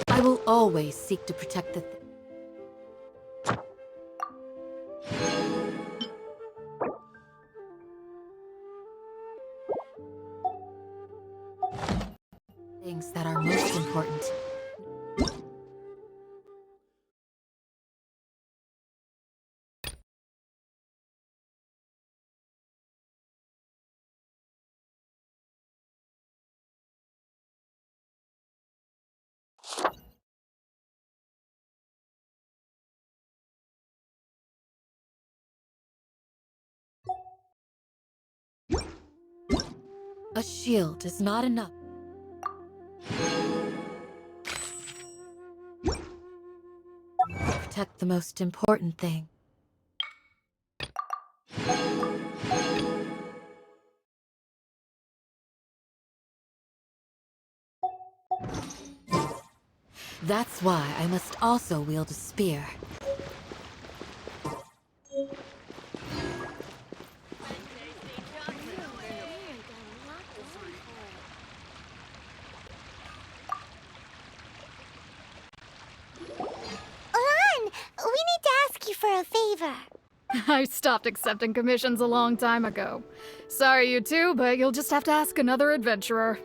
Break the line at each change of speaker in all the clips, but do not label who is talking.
I will always seek to protect the things that are most important. A shield is not enough. Protect the most important thing. That's why I must also wield a spear.
We need to ask you for a favor.
I stopped accepting commissions a long time ago. Sorry, you two, but you'll just have to ask another adventurer.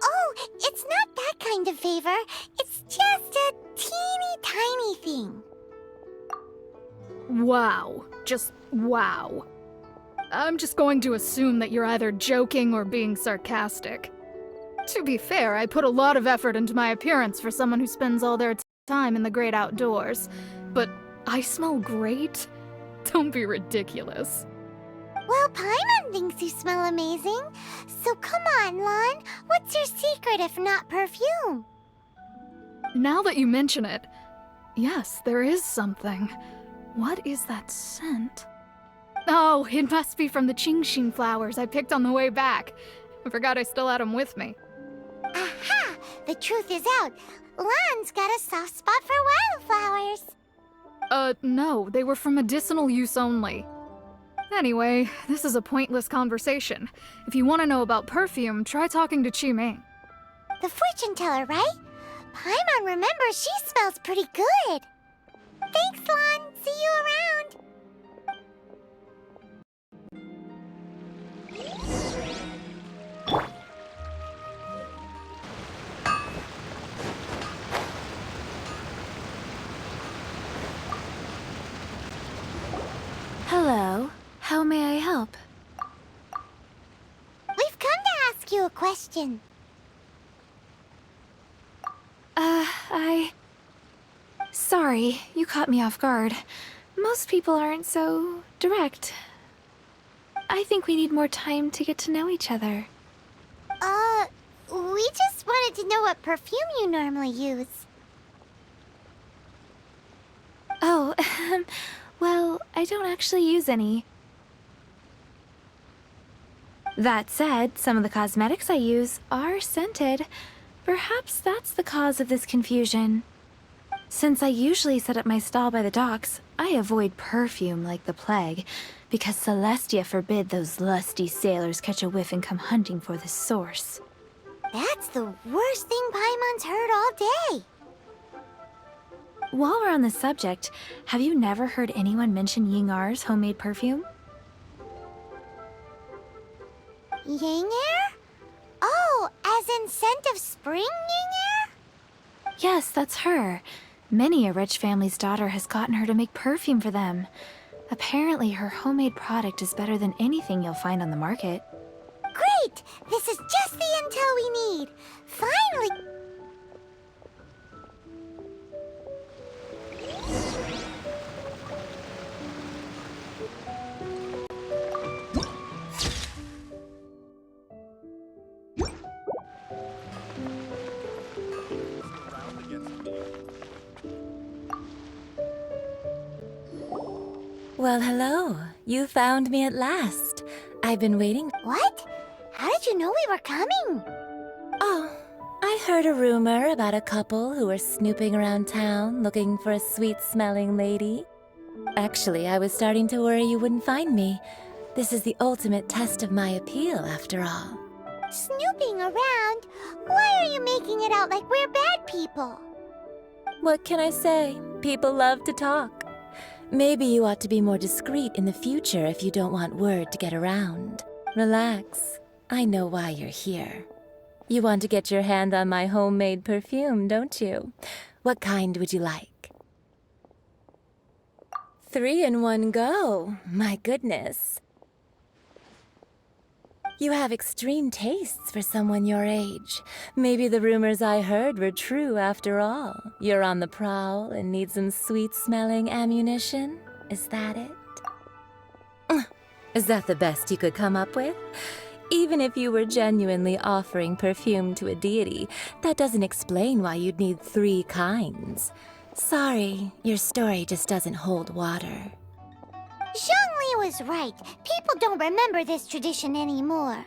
Oh, it's not that kind of favor. It's just a teeny tiny thing.
Wow. Just wow. I'm just going to assume that you're either joking or being sarcastic. To be fair, I put a lot of effort into my appearance for someone who spends all their time in the great outdoors. But I smell great? Don't be ridiculous.
Well, Paimon thinks you smell amazing. So come on, Lon. What's your secret if not perfume?
Now that you mention it, yes, there is something. What is that scent? Oh, it must be from the Genshin flowers I picked on the way back. I forgot I still had them with me.
Aha! The truth is out. Lon's got a soft spot for wildflowers.
No, they were for medicinal use only. Anyway, this is a pointless conversation. If you want to know about perfume, try talking to Qiming.
The fortune teller, right? Paimon remembers she smells pretty good. Thanks, Lon. See you around.
Hello. How may I help?
We've come to ask you a question.
Sorry, you caught me off guard. Most people aren't so direct. I think we need more time to get to know each other.
We just wanted to know what perfume you normally use.
Oh, well, I don't actually use any. That said, some of the cosmetics I use are scented. Perhaps that's the cause of this confusion. Since I usually set up my stall by the docks, I avoid perfume like the plague, because Celestia forbid those lusty sailors catch a whiff and come hunting for the source.
That's the worst thing Paimon's heard all day.
While we're on the subject, have you never heard anyone mention Yingar's homemade perfume?
Yingar? Oh, as in scent of spring, Yingar?
Yes, that's her. Many a rich family's daughter has gotten her to make perfume for them. Apparently, her homemade product is better than anything you'll find on the market.
Great! This is just the intel we need. Finally!
Well, hello. You found me at last. I've been waiting.
What? How did you know we were coming?
Oh, I I heard a rumor about a couple who were snooping around town looking for a sweet-smelling lady. Actually, I was starting to worry you wouldn't find me. This is the ultimate test of my appeal, after all.
Snooping around? Why are you making it out like we're bad people?
What can I say? People love to talk. Maybe you ought to be more discreet in the future if you don't want word to get around. Relax. I know why you're here. You want to get your hand on my homemade perfume, don't you? What kind would you like? 3 in one go. My goodness. You have extreme tastes for someone your age. Maybe the rumors I heard were true after all. You're on the prowl and need some sweet-smelling ammunition? Is that it? Is that the best you could come up with? Even if you were genuinely offering perfume to a deity, that doesn't explain why you'd need 3 kinds. Sorry, your story just doesn't hold water.
Zhongli was right. People don't remember this tradition anymore.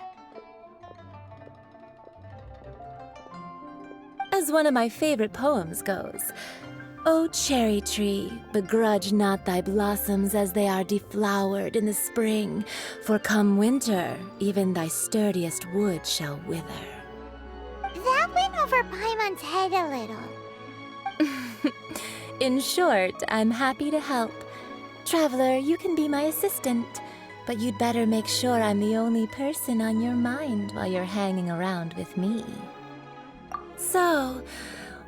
As one of my favorite poems goes, "O cherry tree, begrudge not thy blossoms as they are deflowered in the spring, for come winter, even thy sturdiest wood shall wither."
That went over Paimon's head a little.
In short, I'm happy to help. Traveler, you can be my assistant, but you'd better make sure I'm the only person on your mind while you're hanging around with me. So,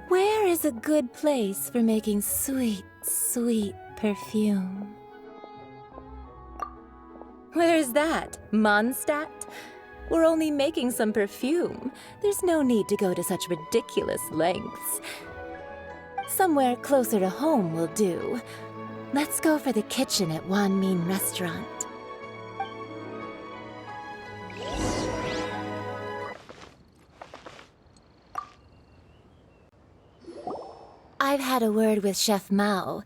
where is a good place for making sweet, sweet perfume? Where is that? Mondstadt? We're only making some perfume. There's no need to go to such ridiculous lengths. Somewhere closer to home will do. Let's go for the kitchen at Wan Min Restaurant. I've had a word with Chef Mao.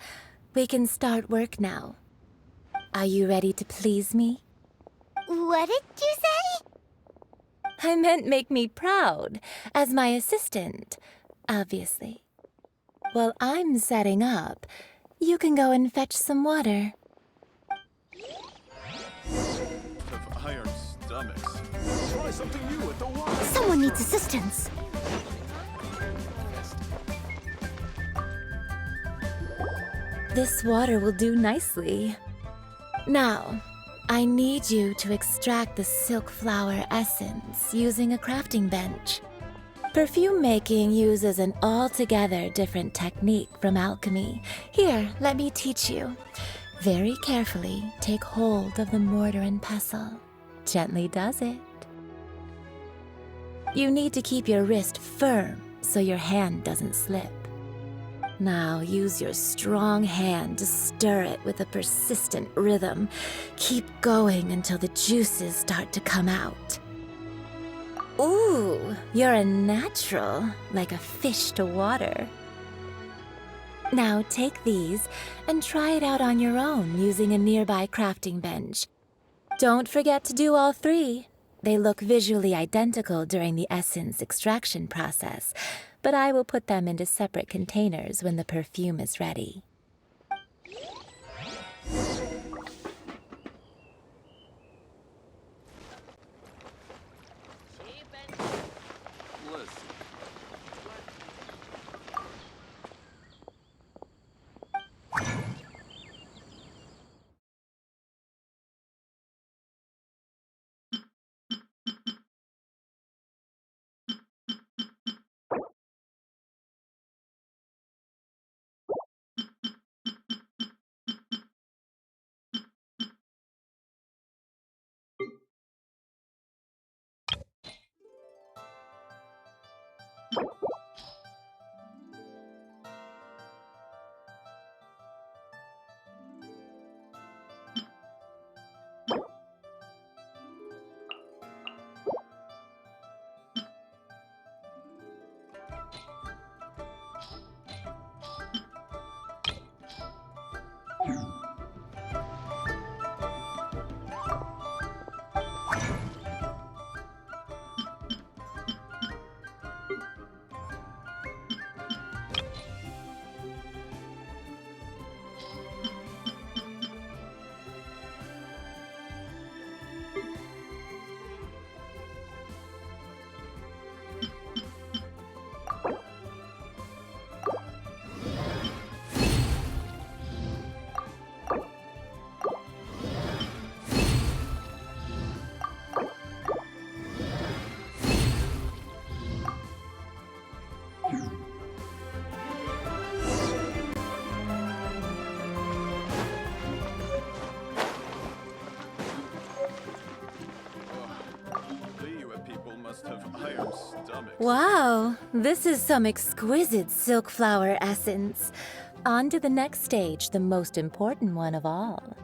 We can start work now. Are you ready to please me?
What did you say?
I meant make me proud, as my assistant, obviously. While I'm setting up, you can go and fetch some water.
Of iron stomachs. Try something new at the water.
Someone needs assistance.
This water will do nicely. Now, I need you to extract the silk flower essence using a crafting bench. Perfume making uses an altogether different technique from alchemy. Here, let me teach you. Very carefully, take hold of the mortar and pestle. Gently does it. You need to keep your wrist firm so your hand doesn't slip. Now use your strong hand to stir it with a persistent rhythm. Keep going until the juices start to come out. Ooh, you're a natural, like a fish to water. Now take these and try it out on your own using a nearby crafting bench. Don't forget to do all 3. They look visually identical during the essence extraction process, but I will put them into separate containers when the perfume is ready.
Listen. must have iron stomachs.
Wow, this is some exquisite silk flower essence. On to the next stage, the most important one of all.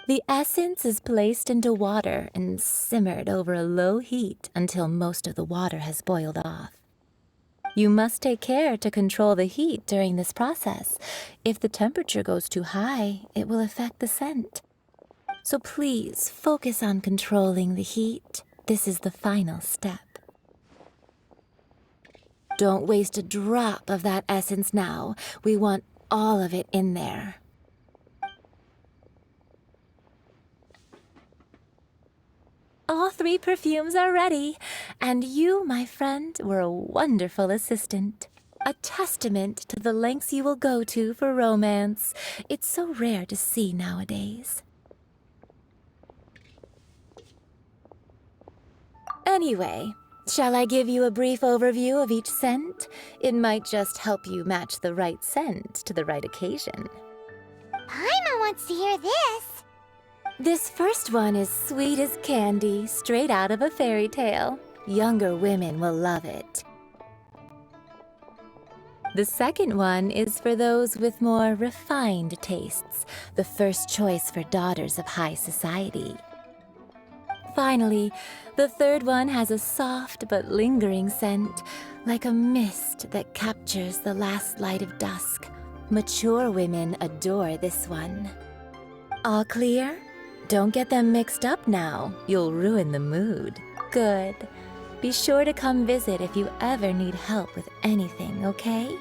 The essence is placed into water and simmered over a low heat until most of the water has boiled off. You must take care to control the heat during this process. If the temperature goes too high, it will affect the scent. So please focus on controlling the heat. This is the final step. Don't waste a drop of that essence now. We want all of it in there. All 3 perfumes are ready, and you, my friend, were a wonderful assistant. A testament to the lengths you will go to for romance. It's so rare to see nowadays. Anyway, shall I give you a brief overview of each scent? It might just help you match the right scent to the right occasion.
Paimon wants to hear this.
This first one is sweet as candy, straight out of a fairy tale. Younger women will love it. The second one is for those with more refined tastes, the first choice for daughters of high society. Finally, the third one has a soft but lingering scent, like a mist that captures the last light of dusk. Mature women adore this one. All clear? Don't get them mixed up now. You'll ruin the mood. Good. Be sure to come visit if you ever need help with anything, okay?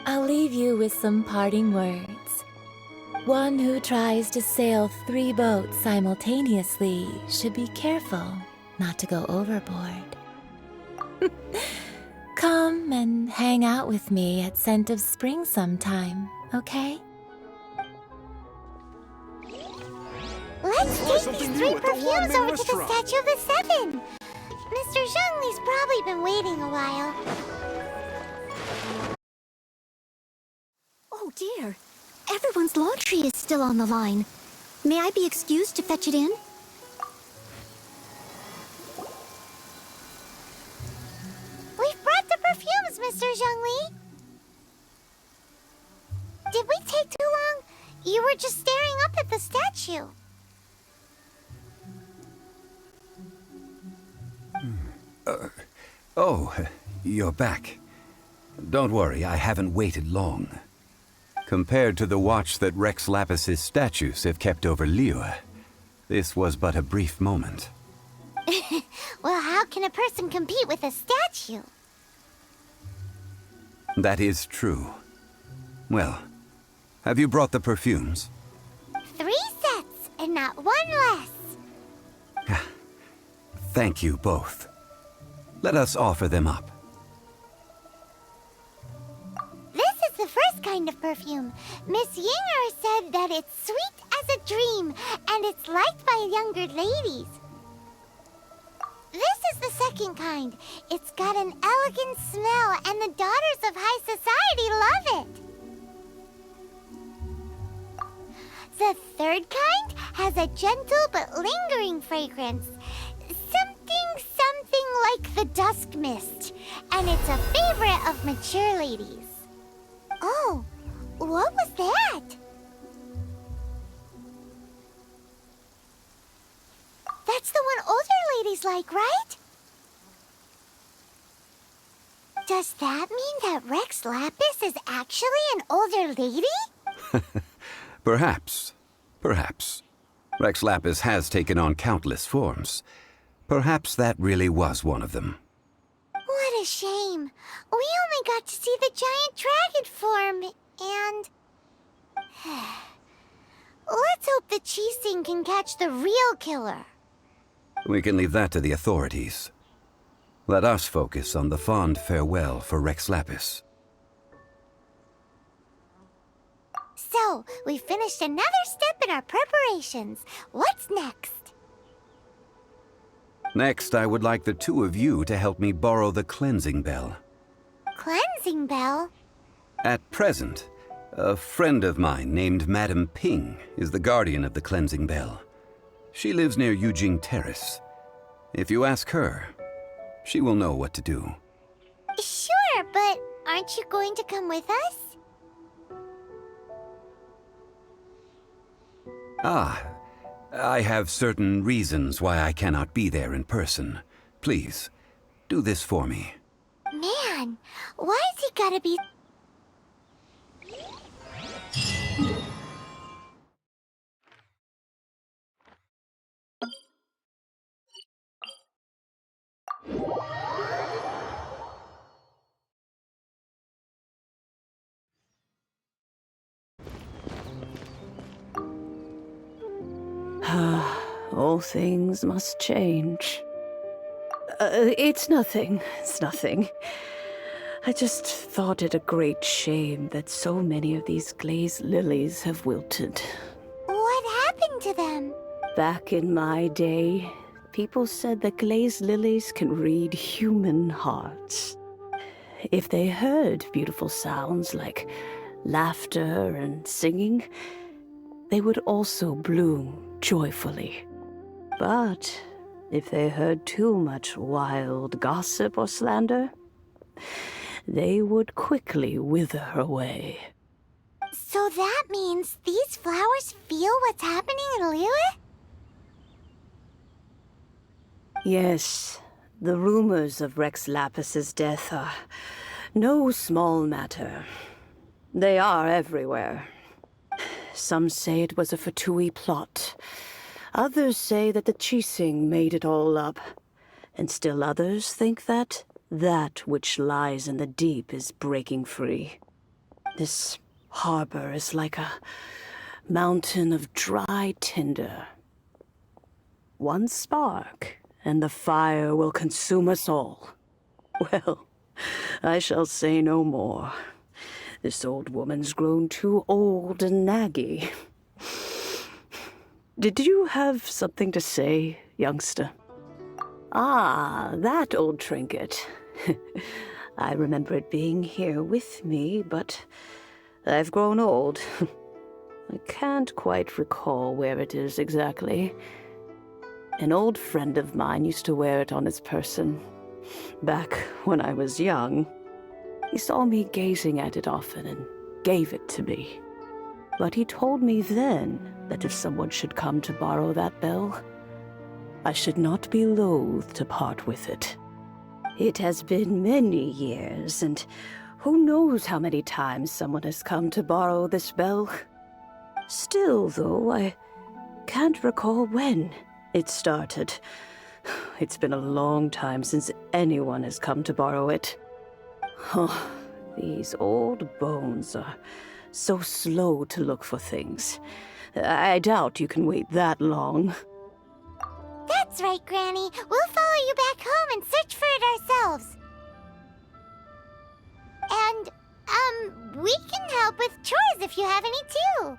I'll leave you with some parting words. One who tries to sail 3 boats simultaneously should be careful not to go overboard. Come and hang out with me at Scent of Spring sometime, okay?
Let's
Try
take
something
these
new
3
at the
perfumes
Wanmin
over to the
restaurant.
Statue of the Seven. Mr. Zhongli's probably been waiting a while.
Oh dear. Everyone's laundry is still on the line. May I be excused to fetch it in?
We've brought the perfumes, Mr. Zhongli. Did we take too long? You were just staring up at the statue.
Oh, you're back. Don't worry, I haven't waited long. Compared to the watch that Rex Lapis's statues have kept over Liyue, this was but a brief moment.
Well, how can a person compete with a statue?
That is true. Well, have you brought the perfumes?
3 sets, and not 1 less.
Thank you both. Let us offer them up.
This is the first kind of perfume. Miss Yinger said that it's sweet as a dream, and it's liked by younger ladies. This is the second kind. It's got an elegant smell, and the daughters of high society love it. The third kind has a gentle but lingering fragrance. Something like the dusk mist, and it's a favorite of mature ladies. Oh, what was that? That's the one older ladies like, right? Does that mean that Rex Lapis is actually an older lady?
Perhaps. Perhaps. Rex Lapis has taken on countless forms. Perhaps that really was one of them.
What a shame. We only got to see the giant dragon form, and... Let's hope the Qixing can catch the real killer.
We can leave that to the authorities. Let us focus on the fond farewell for Rex Lapis.
So, we finished another step in our preparations. What's next?
Next, I would like the 2 of you to help me borrow the cleansing bell.
Cleansing bell?
At present, a friend of mine named Madame Ping is the guardian of the cleansing bell. She lives near Eugene Terrace. If you ask her, she will know what to do.
Sure, but aren't you going to come with us?
Ah, I have certain reasons why I cannot be there in person. Please, do this for me.
Man, why is he gotta be...
All things must change. It's nothing. It's nothing. I just thought it a great shame that so many of these glazed lilies have wilted.
What happened to them?
Back in my day, people said that glazed lilies can read human hearts. If they heard beautiful sounds like laughter and singing, they would also bloom joyfully. But if they heard too much wild gossip or slander, they would quickly wither away.
So that means these flowers feel what's happening in Liyue?
Yes, the rumors of Rex Lapis's death are no small matter. They are everywhere. Some say it was a Fatui plot. Others say that the Chising made it all up. And still others think that which lies in the deep is breaking free. This harbor is like a mountain of dry tinder. One spark, and the fire will consume us all. Well, I shall say no more. This old woman's grown too old and naggy. Did you have something to say, youngster? Ah, that old trinket. I remember it being here with me, but I've grown old. I can't quite recall where it is exactly. An old friend of mine used to wear it on his person, back when I was young. He saw me gazing at it often and gave it to me. But he told me then that if someone should come to borrow that bell, I should not be loath to part with it. It has been many years, and who knows how many times someone has come to borrow this bell. Still, though, I can't recall when it started. It's been a long time since anyone has come to borrow it. Oh, these old bones are so slow to look for things. I doubt you can wait that long.
That's right, Granny. We'll follow you back home and search for it ourselves. And, we can help with chores if you have any too.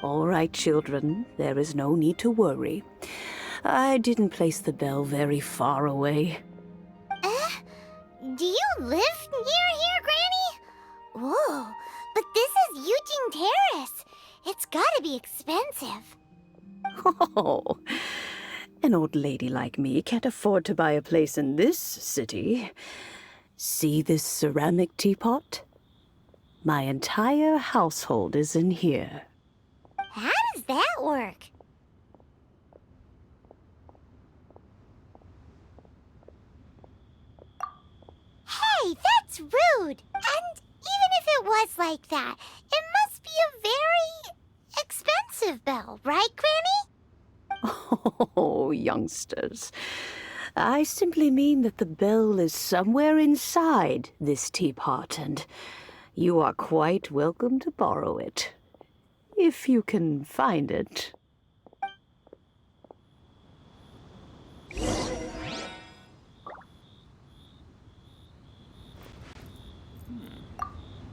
All right, children. There is no need to worry. I didn't place the bell very far away.
Do you live near here, Granny? Whoa, but this is Eugene Terrace. It's gotta be expensive.
Oh, an old lady like me can't afford to buy a place in this city. See this ceramic teapot? My entire household is in here.
How does that work? Hey, that's rude! And even if it was like that, it must be a very expensive bell, right, Granny?
Oh, youngsters. I simply mean that the bell is somewhere inside this teapot, and you are quite welcome to borrow it. If you can find it.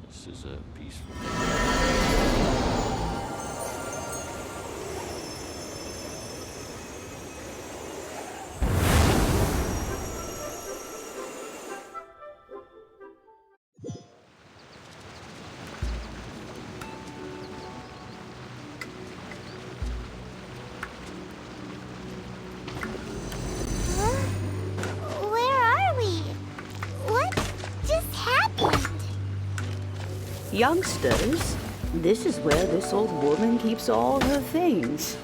This is a peaceful.
Youngsters, this is where this old woman keeps all her things.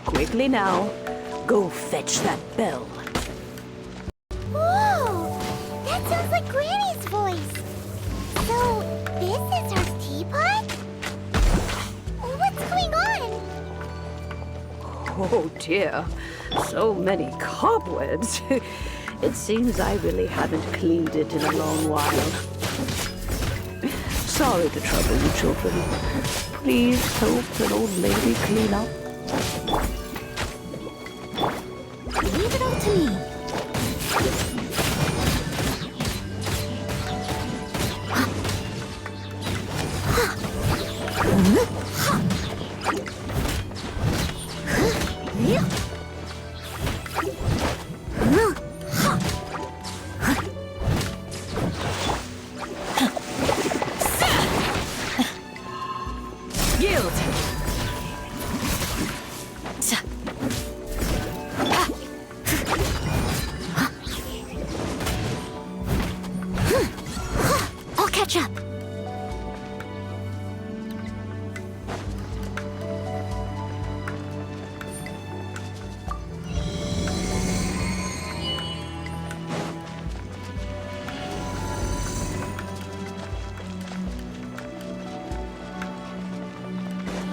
Quickly now, go fetch that bell.
Whoa! That sounds like Granny's voice. So, this is her teapot? What's going on?
Oh dear, so many cobwebs. It seems I really haven't cleaned it in a long while. Sorry to trouble you, children. Please help an old lady clean up.
Leave it all to me. I'll catch up.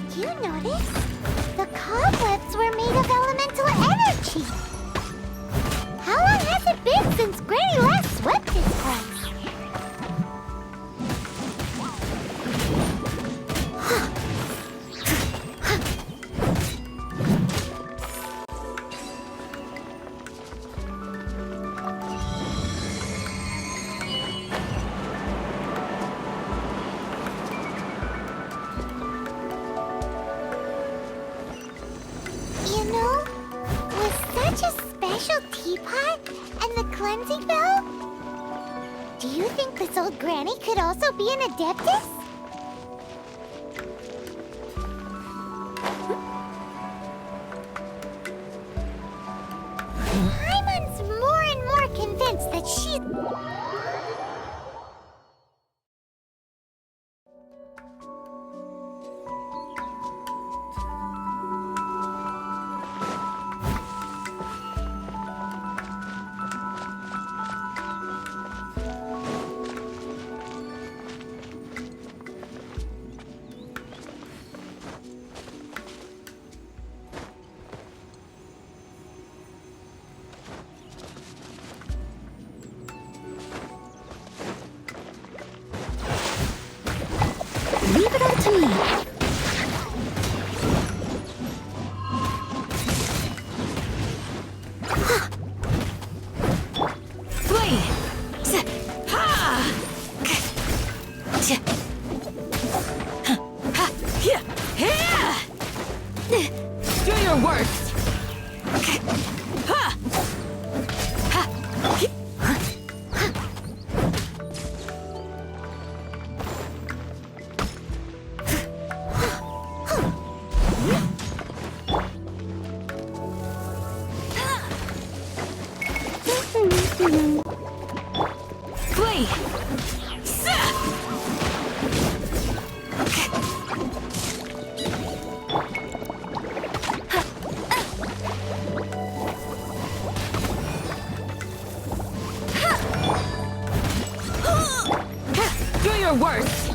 Did you notice? The cobwebs were made of elemental energy. How long has it been since Granny last swept this place? You know, with such a special teapot and the cleansing bell, do you think this old granny could also be an adeptus? Paimon's more and more convinced that she's...
Leave it all to me.
Do your worst! Flee! Do your worst!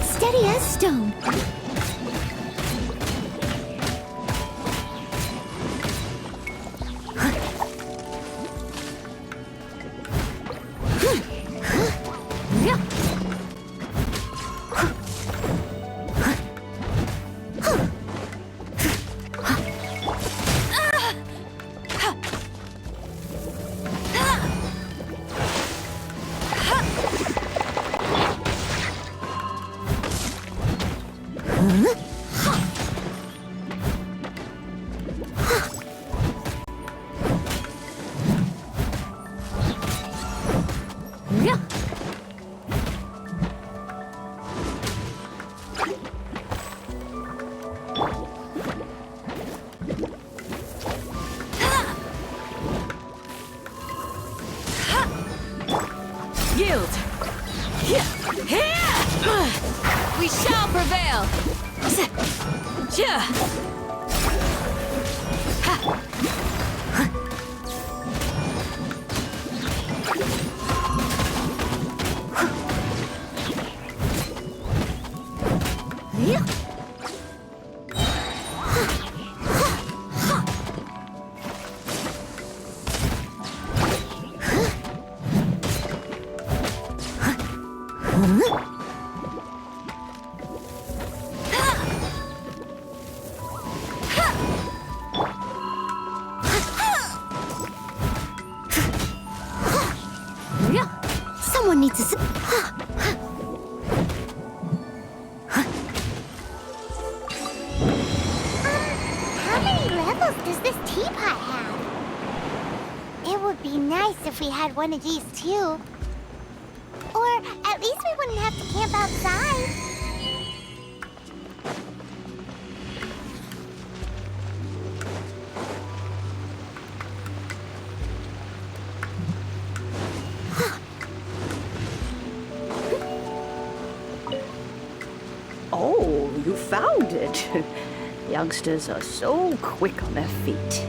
Steady as stone.
We shall prevail!
Someone needs to.
How many levels does this teapot have? It would be nice if we had one of these too. Or at least we wouldn't have to camp outside.
Oh, you found it. Youngsters are so quick on their feet.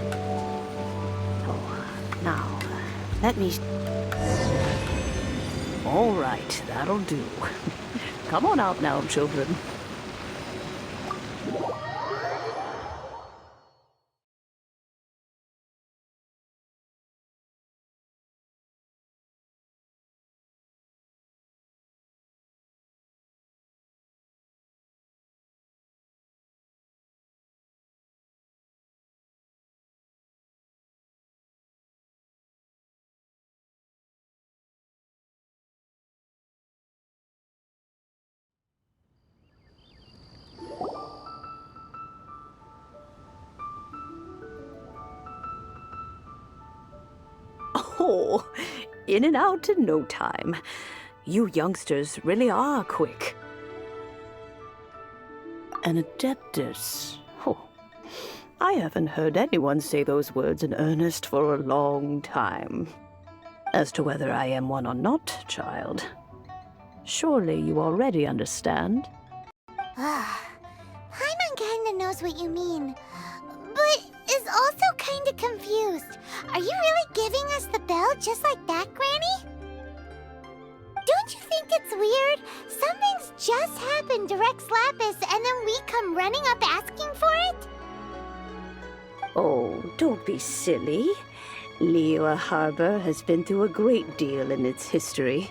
Oh, now, let me... All right, that'll do. Come on out now, children. Oh, in and out in no time. You youngsters really are quick. An adeptus. Oh, I haven't heard anyone say those words in earnest for a long time. As to whether I am one or not, child, surely you already understand.
Paimon kinda knows what you mean, but is also kinda confused. Are you really giving us the bell just like that, Granny? Don't you think it's weird? Something's just happened to Rex Lapis and then we come running up asking for it?
Oh, don't be silly. Liyue Harbor has been through a great deal in its history.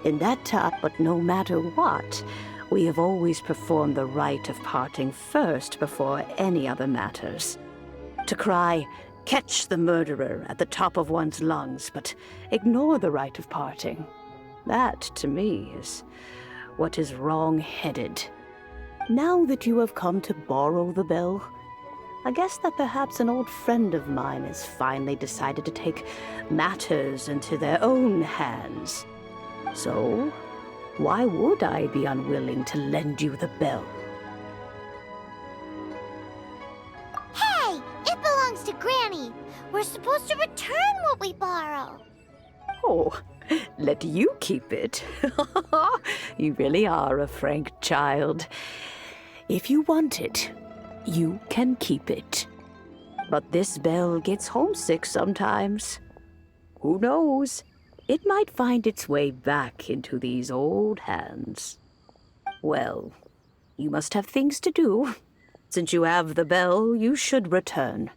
In that time, but no matter what, we have always performed the rite of parting first before any other matters. To cry, "Catch the murderer," at the top of one's lungs, but ignore the rite of parting. That, to me, is what is wrong-headed. Now that you have come to borrow the bell, I guess that perhaps an old friend of mine has finally decided to take matters into their own hands. So, why would I be unwilling to lend you the bell?
Hey! It belongs to Granny! We're supposed to return what we borrow!
Oh, let you keep it. You really are a frank child. If you want it, you can keep it. But this bell gets homesick sometimes. Who knows? It might find its way back into these old hands. Well, you must have things to do. Since you have the bell, you should return.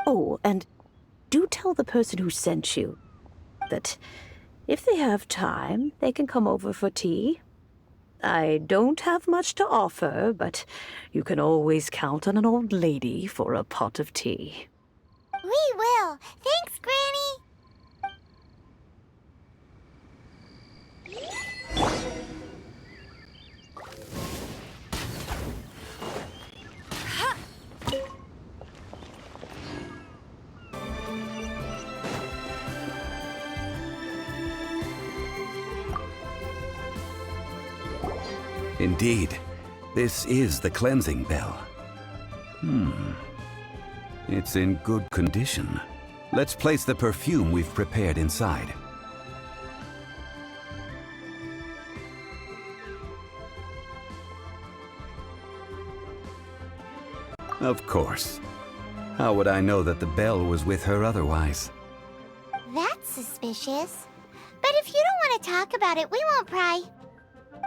Oh, and do tell the person who sent you that if they have time, they can come over for tea. I don't have much to offer, but you can always count on an old lady for a pot of tea.
We will! Thanks, Granny!
Indeed, this is the cleansing bell. It's in good condition. Let's place the perfume we've prepared inside. Of course. How would I know that the bell was with her otherwise?
That's suspicious. But if you don't want to talk about it, we won't pry.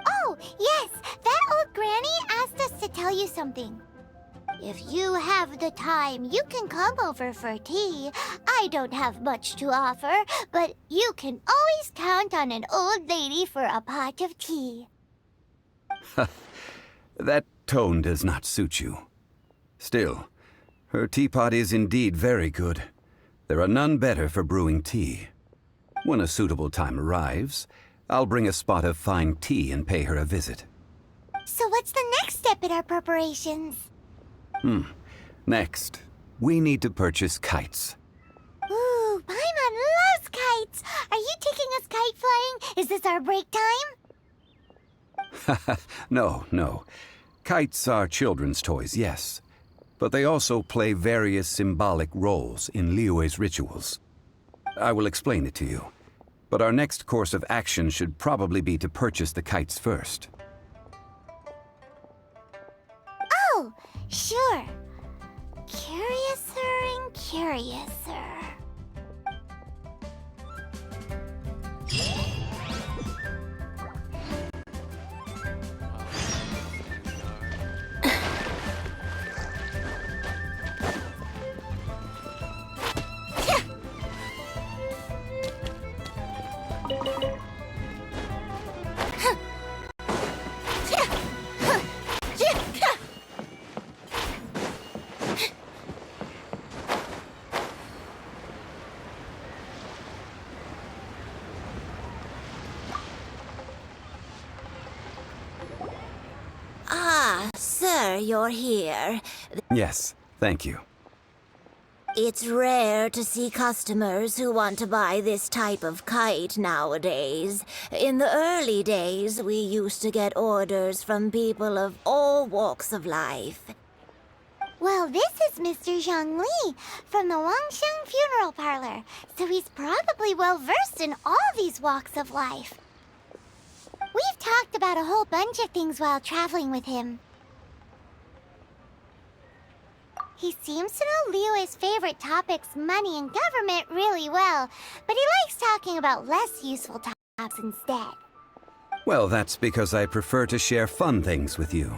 Oh, yes, that old granny asked us to tell you something. If you have the time, you can come over for tea. I don't have much to offer, but you can always count on an old lady for a pot of tea.
That tone does not suit you. Still, her teapot is indeed very good. There are none better for brewing tea. When a suitable time arrives, I'll bring a spot of fine tea and pay her a visit.
So what's the next step in our preparations?
Next, we need to purchase kites.
Ooh, Paimon loves kites! Are you taking us kite flying? Is this our break time?
No. Kites are children's toys, yes. But they also play various symbolic roles in Liyue's rituals. I will explain it to you. But our next course of action should probably be to purchase the kites first.
Oh, sure. Curiouser and curiouser. Sir, you're here.
Yes, thank you.
It's rare to see customers who want to buy this type of kite nowadays. In the early days, we used to get orders from people of all walks of life. Well, this is Mr. Zhongli from the Wangsheng Funeral Parlor, so he's probably well-versed in all these walks of life. We've talked about a whole bunch of things while traveling with him. He seems to know Liyue's favorite topics, money and government, really well, but he likes talking about less useful topics instead.
Well, that's because I prefer to share fun things with you.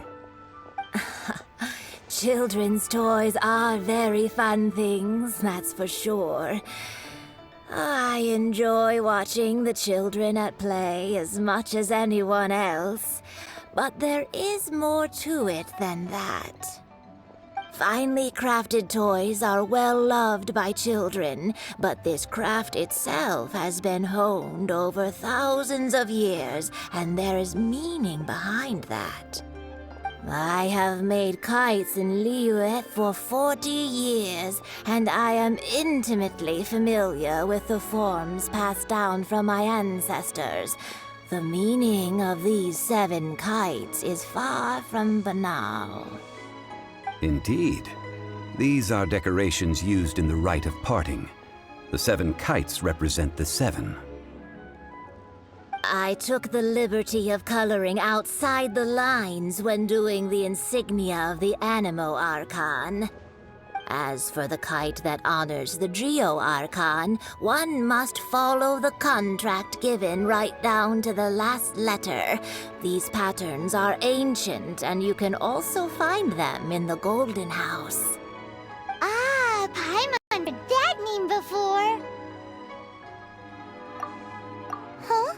Children's toys are very fun things, that's for sure. I enjoy watching the children at play as much as anyone else, but there is more to it than that. Finely crafted toys are well loved by children, but this craft itself has been honed over thousands of years, and there is meaning behind that. I have made kites in Liyue for 40 years, and I am intimately familiar with the forms passed down from my ancestors. The meaning of these 7 kites is far from banal.
Indeed. These are decorations used in the rite of parting. The 7 kites represent the 7.
I took the liberty of coloring outside the lines when doing the insignia of the Animo Archon. As for the kite that honors the Geo Archon, one must follow the contract given right down to the last letter. These patterns are ancient, and you can also find them in the Golden House. Ah, Paimon heard that name before. Huh?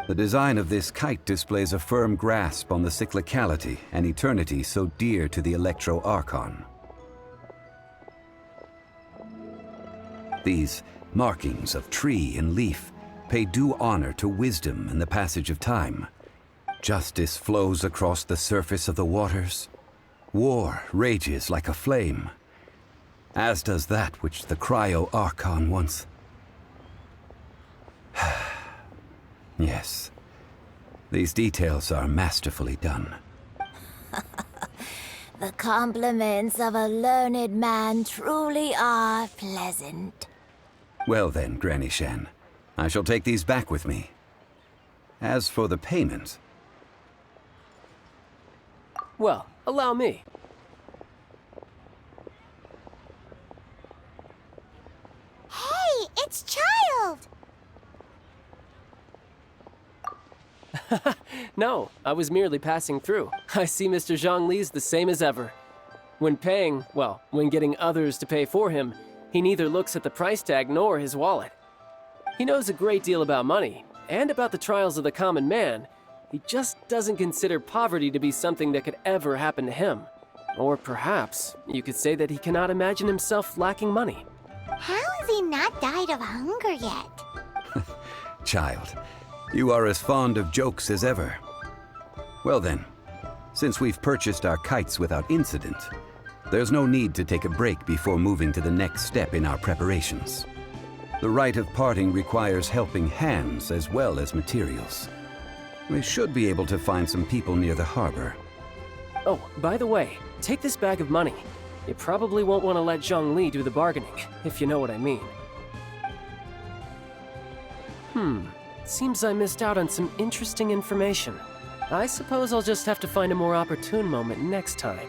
The design of this kite displays a firm grasp on the cyclicality and eternity so dear to the Electro Archon. These markings of tree and leaf pay due honor to wisdom and the passage of time. Justice flows across the surface of the waters. War rages like a flame, as does that which the Cryo Archon once... Yes, these details are masterfully done.
The compliments of a learned man truly are pleasant.
Well then, Granny Shan, I shall take these back with me. As for the payment...
Well, allow me.
It's Child!
No, I was merely passing through. I see Mr. Zhongli's the same as ever. When paying, well, when getting others to pay for him, he neither looks at the price tag nor his wallet. He knows a great deal about money, and about the trials of the common man. He just doesn't consider poverty to be something that could ever happen to him. Or perhaps, you could say that he cannot imagine himself lacking money.
How has he not died of hunger yet?
Child, you are as fond of jokes as ever. Well then, since we've purchased our kites without incident, there's no need to take a break before moving to the next step in our preparations. The rite of parting requires helping hands as well as materials. We should be able to find some people near the harbor.
Oh, by the way, take this bag of money. You probably won't want to let Zhongli do the bargaining, if you know what I mean. Seems I missed out on some interesting information. I suppose I'll just have to find a more opportune moment next time.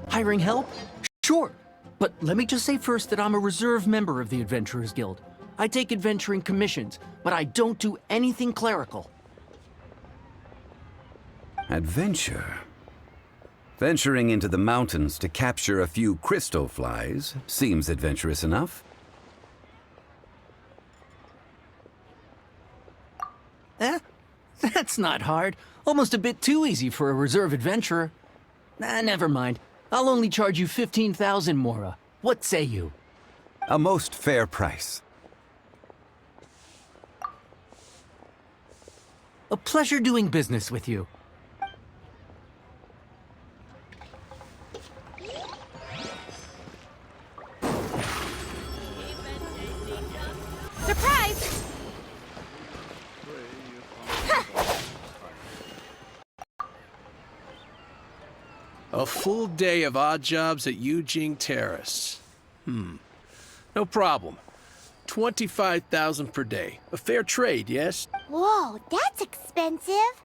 Hiring help? Sure. But let me just say first that I'm a reserve member of the Adventurers Guild. I take adventuring commissions, but I don't do anything clerical.
Adventure? Venturing into the mountains to capture a few crystal flies seems adventurous enough.
That's not hard. Almost a bit too easy for a reserve adventurer. Never mind. I'll only charge you 15,000 Mora. What say you?
A most fair price.
A pleasure doing business with you.
Surprise!
A full day of odd jobs at Yujing Terrace. No problem. 25,000 per day. A fair trade, yes?
Whoa, that's expensive.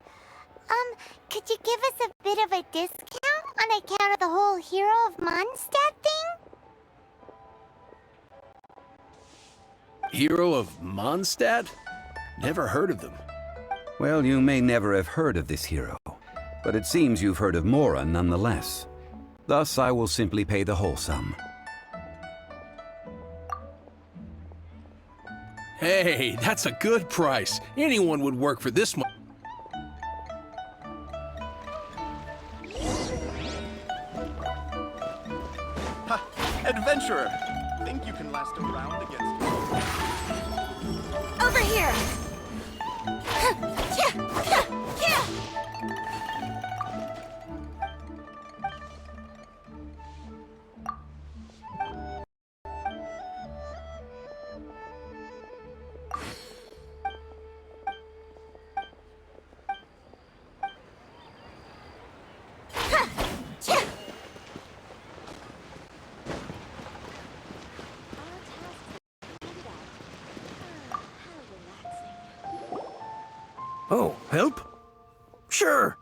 Could you give us a bit of a discount on account of the whole Hero of Mondstadt thing?
Hero of Mondstadt? Never heard of them.
Well, you may never have heard of this hero, but it seems you've heard of Mora nonetheless. Thus, I will simply pay the whole sum.
Hey, that's a good price. Anyone would work for this much.
Ha! Adventurer! Think you can last a round against me?
Over here!
Oh, help? Sure.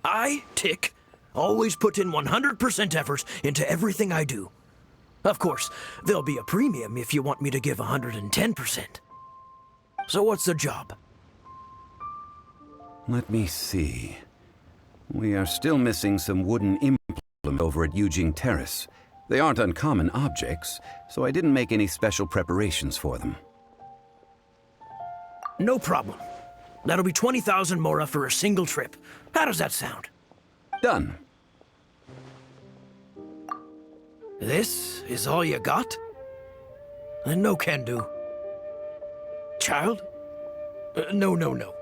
I, Tick, always put in 100% effort into everything I do. Of course, there'll be a premium if you want me to give 110%. So what's the job?
Let me see. We are still missing some wooden implements over at Yujing Terrace. They aren't uncommon objects, so I didn't make any special preparations for them.
No problem. That'll be 20,000 Mora for a single trip. How does that sound?
Done.
This is all you got? Then no can do. Child? No.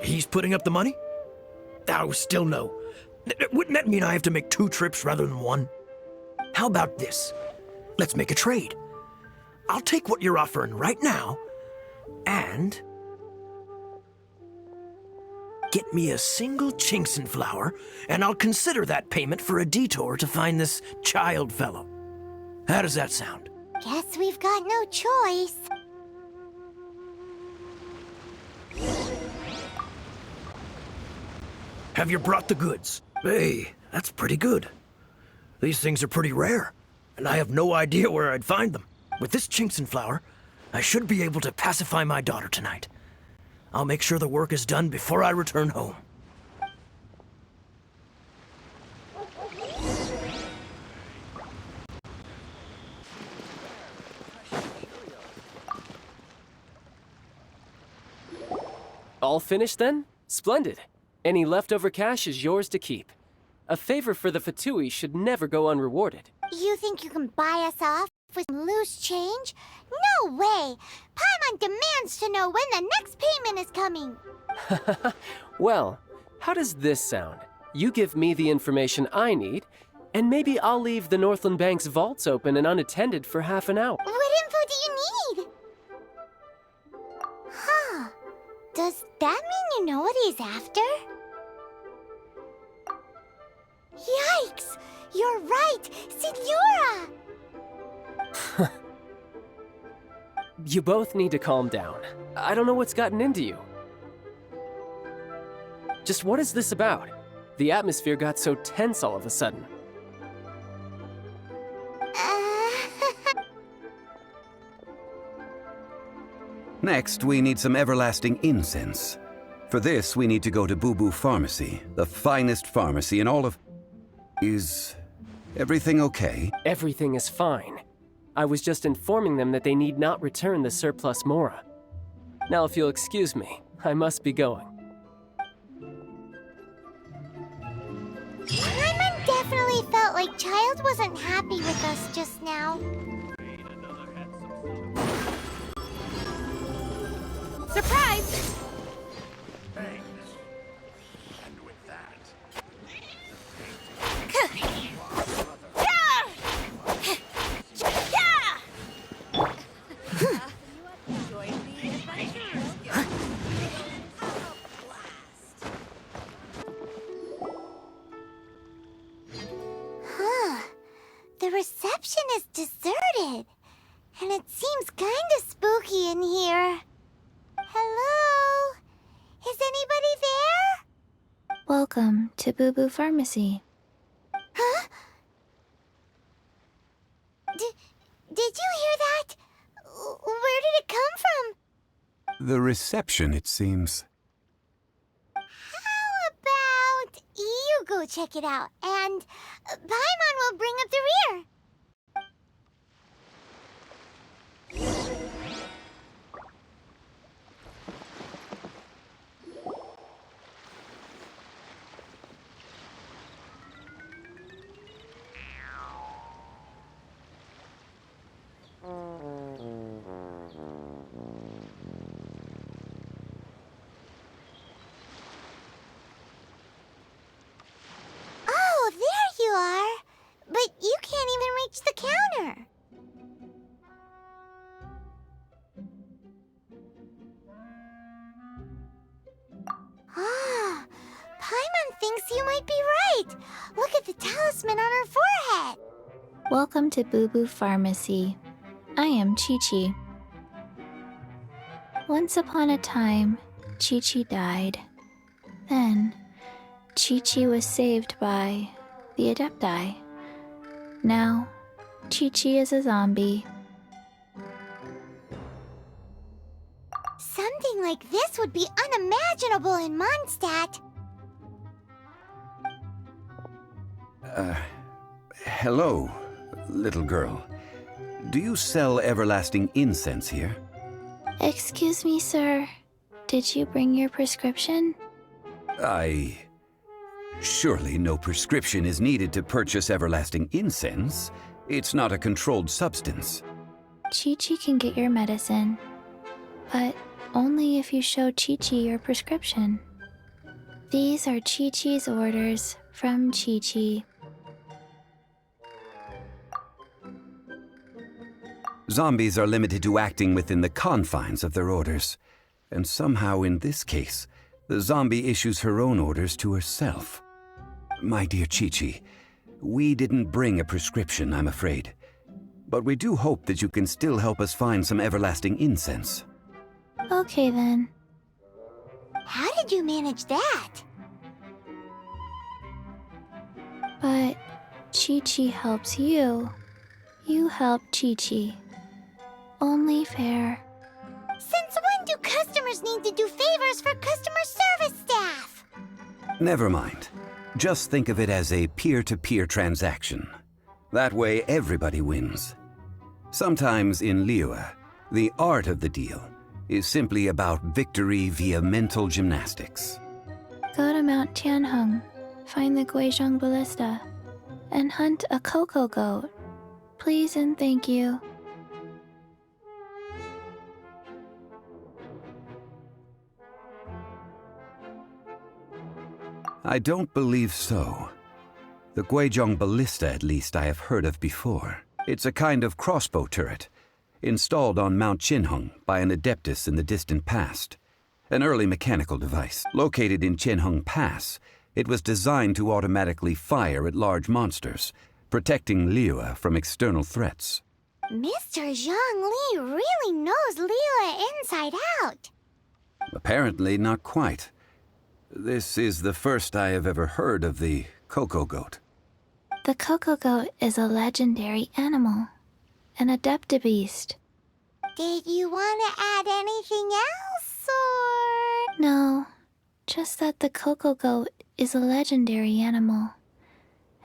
He's putting up the money? Oh, still no. Wouldn't that mean I have to make 2 trips rather than 1? How about this? Let's make a trade. I'll take what you're offering right now, and get me a single Chinkson flower, and I'll consider that payment for a detour to find this child fellow. How does that sound?
Guess we've got no choice.
Have you brought the goods? Hey, that's pretty good. These things are pretty rare, and I have no idea where I'd find them. With this Chinxin flower, I should be able to pacify my daughter tonight. I'll make sure the work is done before I return home.
All finished then? Splendid. Any leftover cash is yours to keep. A favor for the Fatui should never go unrewarded.
You think you can buy us off with some loose change? No way! Paimon demands to know when the next payment is coming.
Well, how does this sound? You give me the information I need, and maybe I'll leave the Northland Bank's vaults open and unattended for half an hour.
What info do you need? Huh. Does that mean you know what he's after? Yikes! You're right! Signora!
You both need to calm down. I don't know what's gotten into you. Just what is this about? The atmosphere got so tense all of a sudden.
Next, we need some everlasting incense. For this, we need to go to Boo Boo Pharmacy, the finest pharmacy in all of... Is everything okay?
Everything is fine. I was just informing them that they need not return the surplus Mora. Now, if you'll excuse me, I must be going.
Paimon definitely felt like Child wasn't happy with us just now.
Surprise!
And with that,
Huh. The reception is deserted. And it seems kinda spooky in here. Hello? Is anybody there?
Welcome to Boo Boo Pharmacy.
Huh? Did you hear that? Where did it come from?
The reception, it seems.
How about you go check it out, and Paimon will bring up the rear. Oh, there you are. But you can't even reach the counter. Ah, Paimon thinks you might be right. Look at the talisman on her forehead.
Welcome to Boo Boo Pharmacy. I am Chi-Chi. Once upon a time, Chi-Chi died. Then, Chi-Chi was saved by the Adepti. Now, Chi-Chi is a zombie.
Something like this would be unimaginable in Mondstadt.
Hello, little girl. Do you sell everlasting incense here?
Excuse me, sir. Did you bring your prescription?
Surely no prescription is needed to purchase everlasting incense. It's not a controlled substance.
Chi-Chi can get your medicine, but only if you show Chi-Chi your prescription. These are Chi-Chi's orders from Chi-Chi.
Zombies are limited to acting within the confines of their orders. And somehow in this case, the zombie issues her own orders to herself. My dear Chi-Chi, we didn't bring a prescription, I'm afraid. but we do hope that you can still help us find some everlasting incense.
Okay then.
How did you manage that?
But Chi-Chi helps you. You help Chi-Chi. Only fair.
Since when do customers need to do favors for customer service staff?
Never mind. Just think of it as a peer-to-peer transaction. That way everybody wins. Sometimes in Liyue, the art of the deal is simply about victory via mental gymnastics.
Go to Mount Tianheng, find the Guizhong Ballista, and hunt a cocoa goat. Please and thank you.
I don't believe so. The Guizhong Ballista, at least, I have heard of before. It's a kind of crossbow turret, installed on Mount Tianheng by an adeptus in the distant past. An early mechanical device. Located in Tianheng Pass, it was designed to automatically fire at large monsters, protecting Liyue from external threats.
Mr. Zhang Li really knows Liyue inside out.
Apparently not quite. This is the first I have ever heard of the cocoa goat.
The cocoa goat is a legendary animal, an adeptabeast.
Did you want to add anything else, or...?
No, just that the cocoa goat is a legendary animal,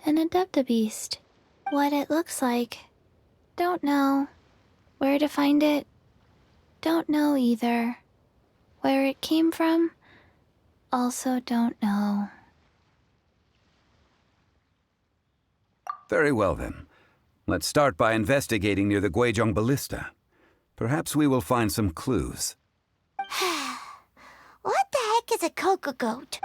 an adeptabeast. What it looks like, don't know. Where to find it, don't know either. Where it came from, also don't know.
Very well then. Let's start by investigating near the Guizhong Ballista. Perhaps we will find some clues.
What the heck is a cocoa goat?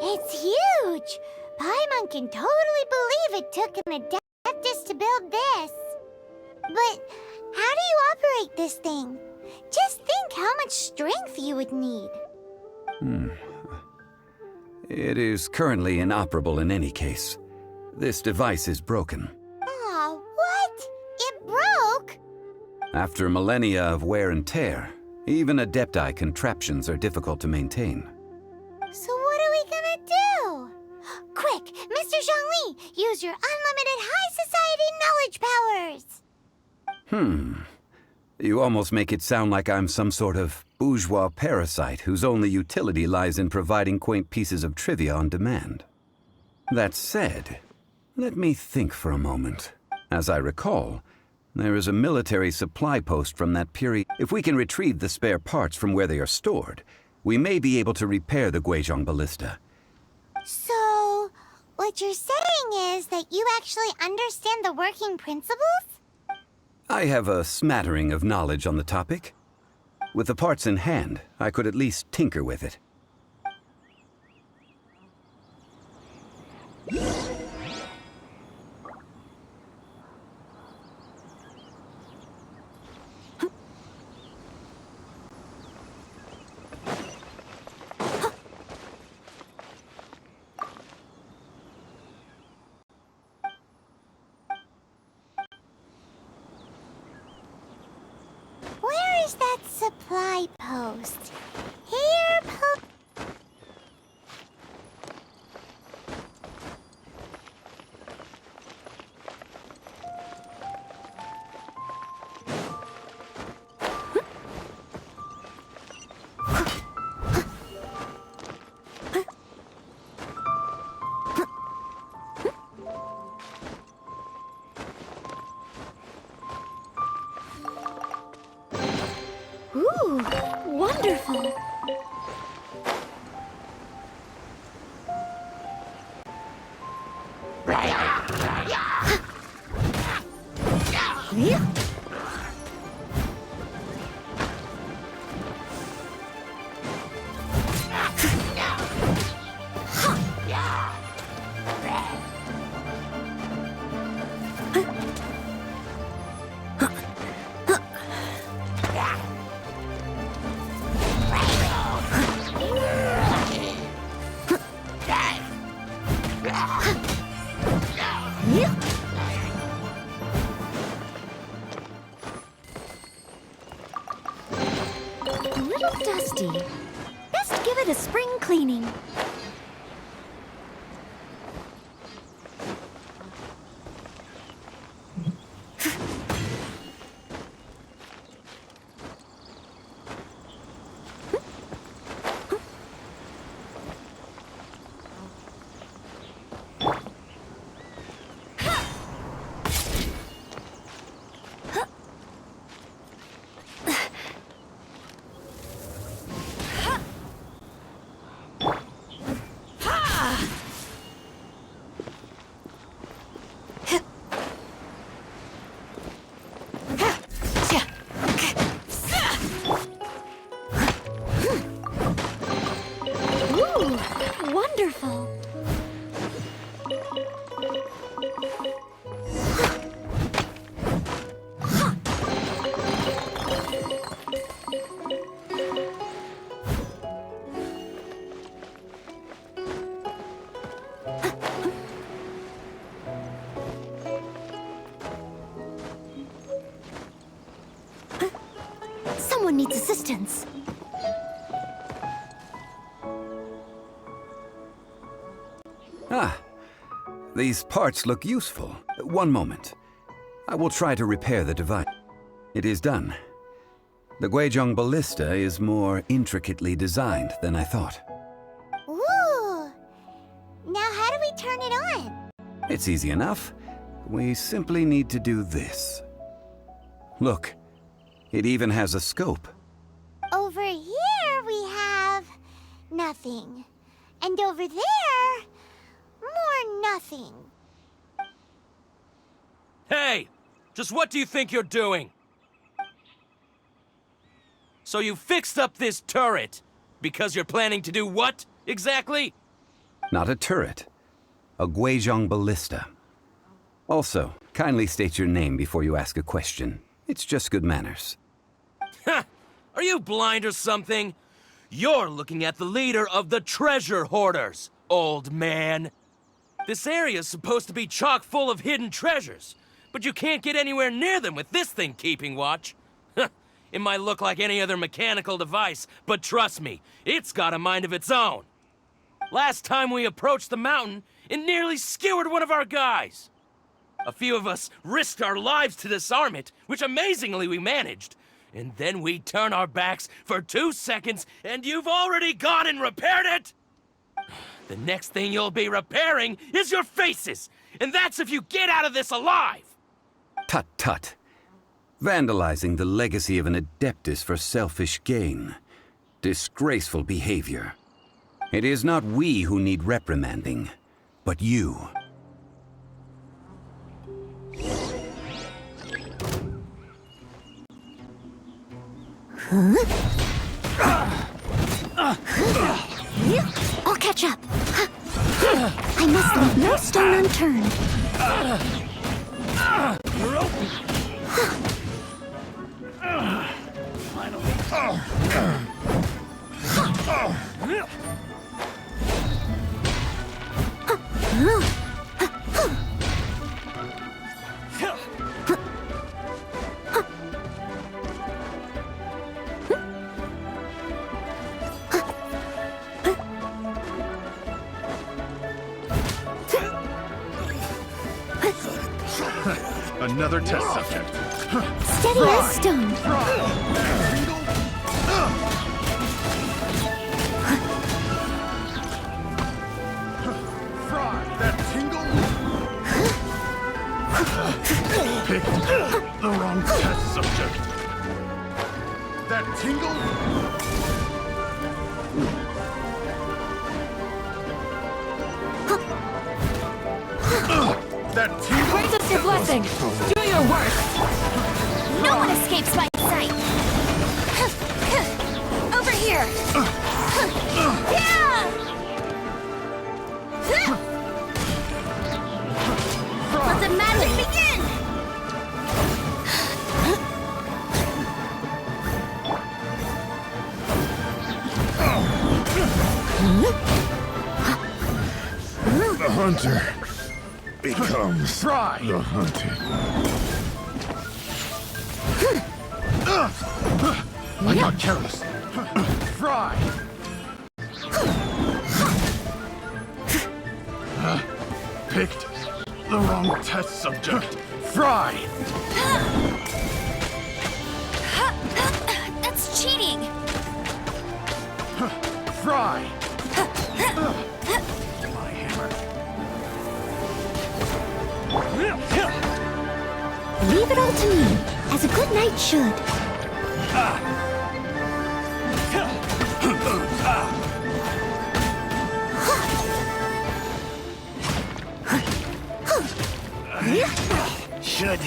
It's huge! Paimon can totally believe it took an adeptus to build this. But how do you operate this thing? Just think how much strength you would need.
It is currently inoperable in any case. This device is broken.
Aw, what? It broke?
After millennia of wear and tear, even adepti contraptions are difficult to maintain.
So what are we gonna do? Quick, Mr. Zhongli, use your unlimited high society knowledge powers!
You almost make it sound like I'm some sort of bourgeois parasite whose only utility lies in providing quaint pieces of trivia on demand. That said, let me think for a moment. As I recall, there is a military supply post from that period. If we can retrieve the spare parts from where they are stored, we may be able to repair the Guizhong Ballista.
So, what you're saying is that you actually understand the working principles?
I have a smattering of knowledge on the topic. With the parts in hand, I could at least tinker with it.
Where is that supply post? Here,
A little dusty. Best give it a spring cleaning. Ooh, wonderful. Someone needs assistance.
Ah, these parts look useful. One moment. I will try to repair the device. It is done. The Guizhong ballista is more intricately designed than I thought.
Ooh! Now how do we turn it on?
It's easy enough. We simply need to do this. Look, it even has a scope.
Over here we have nothing. And over there, more nothing.
Hey! Just what do you think you're doing? So you fixed up this turret because you're planning to do what, exactly?
Not a turret. A Guizhong ballista. Also, kindly state your name before you ask a question. It's just good manners.
Ha! Are you blind or something? You're looking at the leader of the treasure hoarders, old man. This area's supposed to be chock full of hidden treasures, but you can't get anywhere near them with this thing keeping watch. It might look like any other mechanical device, but trust me, it's got a mind of its own. Last time we approached the mountain, it nearly skewered one of our guys. A few of us risked our lives to disarm it, which amazingly we managed. And then we turn our backs for 2 seconds, and you've already gone and repaired it! The next thing you'll be repairing is your faces, and that's if you get out of this alive!
Tut tut. Vandalizing the legacy of an Adeptus for selfish gain. Disgraceful behavior. It is not we who need reprimanding, but you.
I'll catch up. I must leave no stone unturned.
Another test subject.
Steady as stone.
Fry, that tingle? Picked the wrong test subject. That tingle? That tingle?
Grant us your blessing. Do your worst.
No one escapes my sight. Over here. Let the magic begin.
The hunter becomes
Try.
the hunted.
I got careless. Fry. Picked the wrong test subject. Fry.
That's cheating.
Fry. My hammer.
Leave it all to me, as a good knight should.
Should.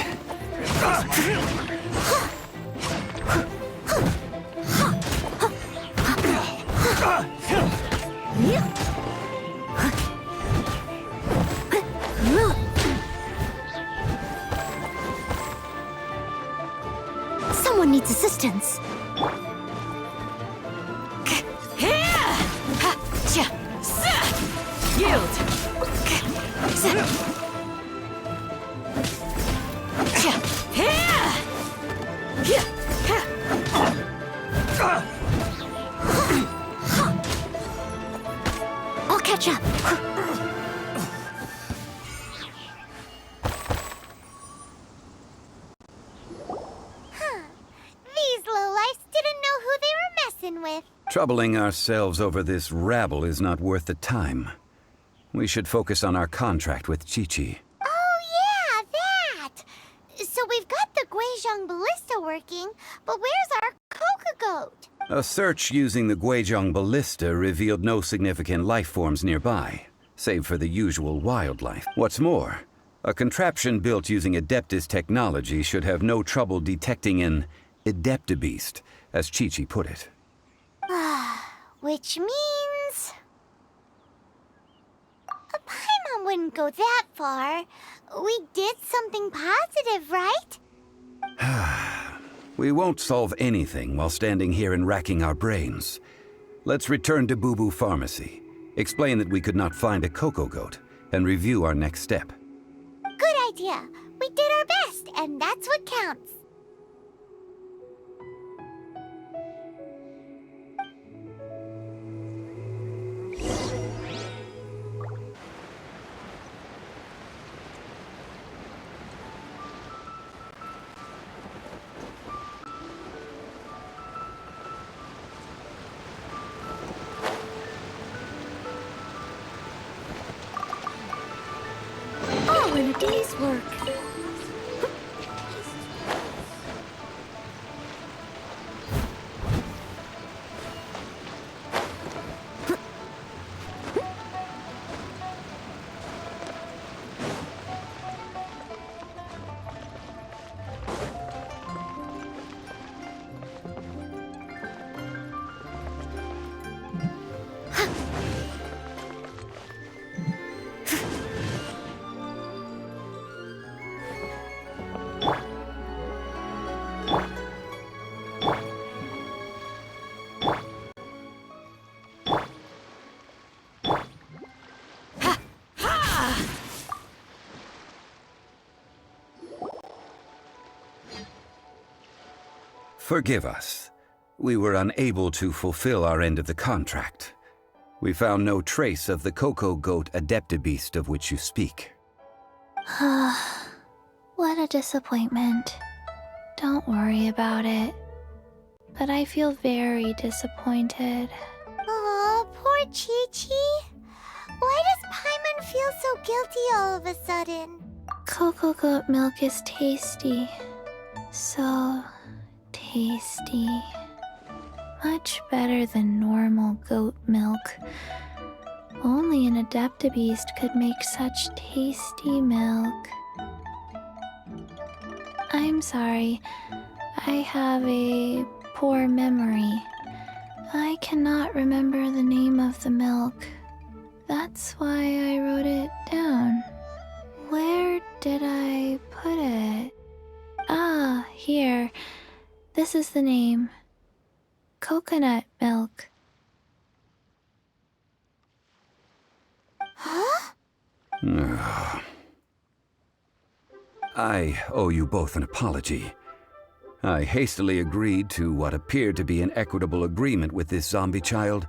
Someone needs assistance. I'll catch up.
These lowlifes didn't know who they were messing with.
Troubling ourselves over this rabble is not worth the time. We should focus on our contract with Chi-Chi.
Oh yeah, that! So we've got the Guizhong ballista working, but where's our Coca goat?
A search using the Guizhong ballista revealed no significant life forms nearby, save for the usual wildlife. What's more, a contraption built using Adeptus technology should have no trouble detecting an Adeptabeast, as Chi-Chi put it.
Which means... Paimon wouldn't go that far. We did something positive, right?
We won't solve anything while standing here and racking our brains. Let's return to Boo Boo Pharmacy, explain that we could not find a Coco Goat, and review our next step.
Good idea. We did our best, and that's what counts.
All in a day's work.
Forgive us. We were unable to fulfill our end of the contract. We found no trace of the Coco Goat Adeptabeast of which you speak.
What a disappointment. Don't worry about it. But I feel very disappointed.
Aw, poor Chi-Chi. Why does Paimon feel so guilty all of a sudden?
Coco Goat milk is tasty. So tasty. Much better than normal goat milk. Only an Adeptabeast could make such tasty milk. I'm sorry. I have a poor memory. I cannot remember the name of the milk. That's why I wrote it down. Where did I put it? Ah, here. This is the name. Coconut milk.
Huh?
I owe you both an apology. I hastily agreed to what appeared to be an equitable agreement with this zombie child,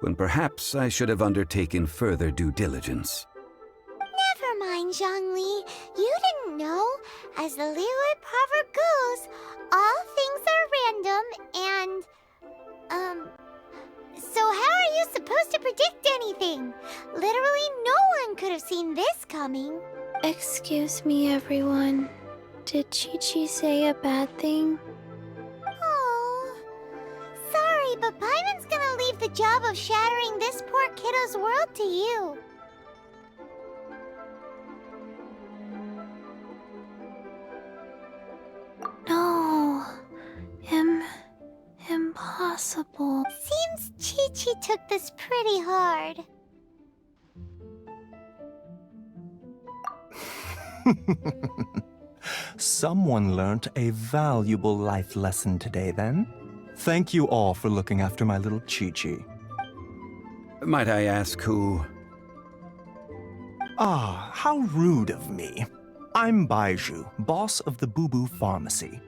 when perhaps I should have undertaken further due diligence.
Never mind, Zhongli. You didn't know. As the Liyue proverb goes, all things are random and, so how are you supposed to predict anything? Literally no one could have seen this coming.
Excuse me, everyone. Did Chi-Chi say a bad thing?
Oh, sorry, but Paimon's gonna leave the job of shattering this poor kiddo's world to you.
No. Impossible.
Seems Chi-Chi took this pretty hard.
Someone learnt a valuable life lesson today, then. Thank you all for looking after my little Chi-Chi.
Might I ask who?
Ah, how rude of me. I'm Baiju, boss of the Boo Boo Pharmacy.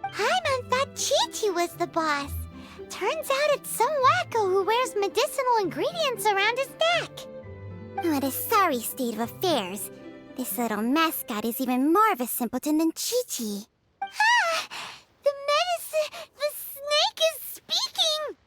Paimon thought Chi-Chi was the boss. Turns out it's some wacko who wears medicinal ingredients around his neck.
What a sorry state of affairs. This little mascot is even more of a simpleton than Chi-Chi.
Ah! The snake is speaking!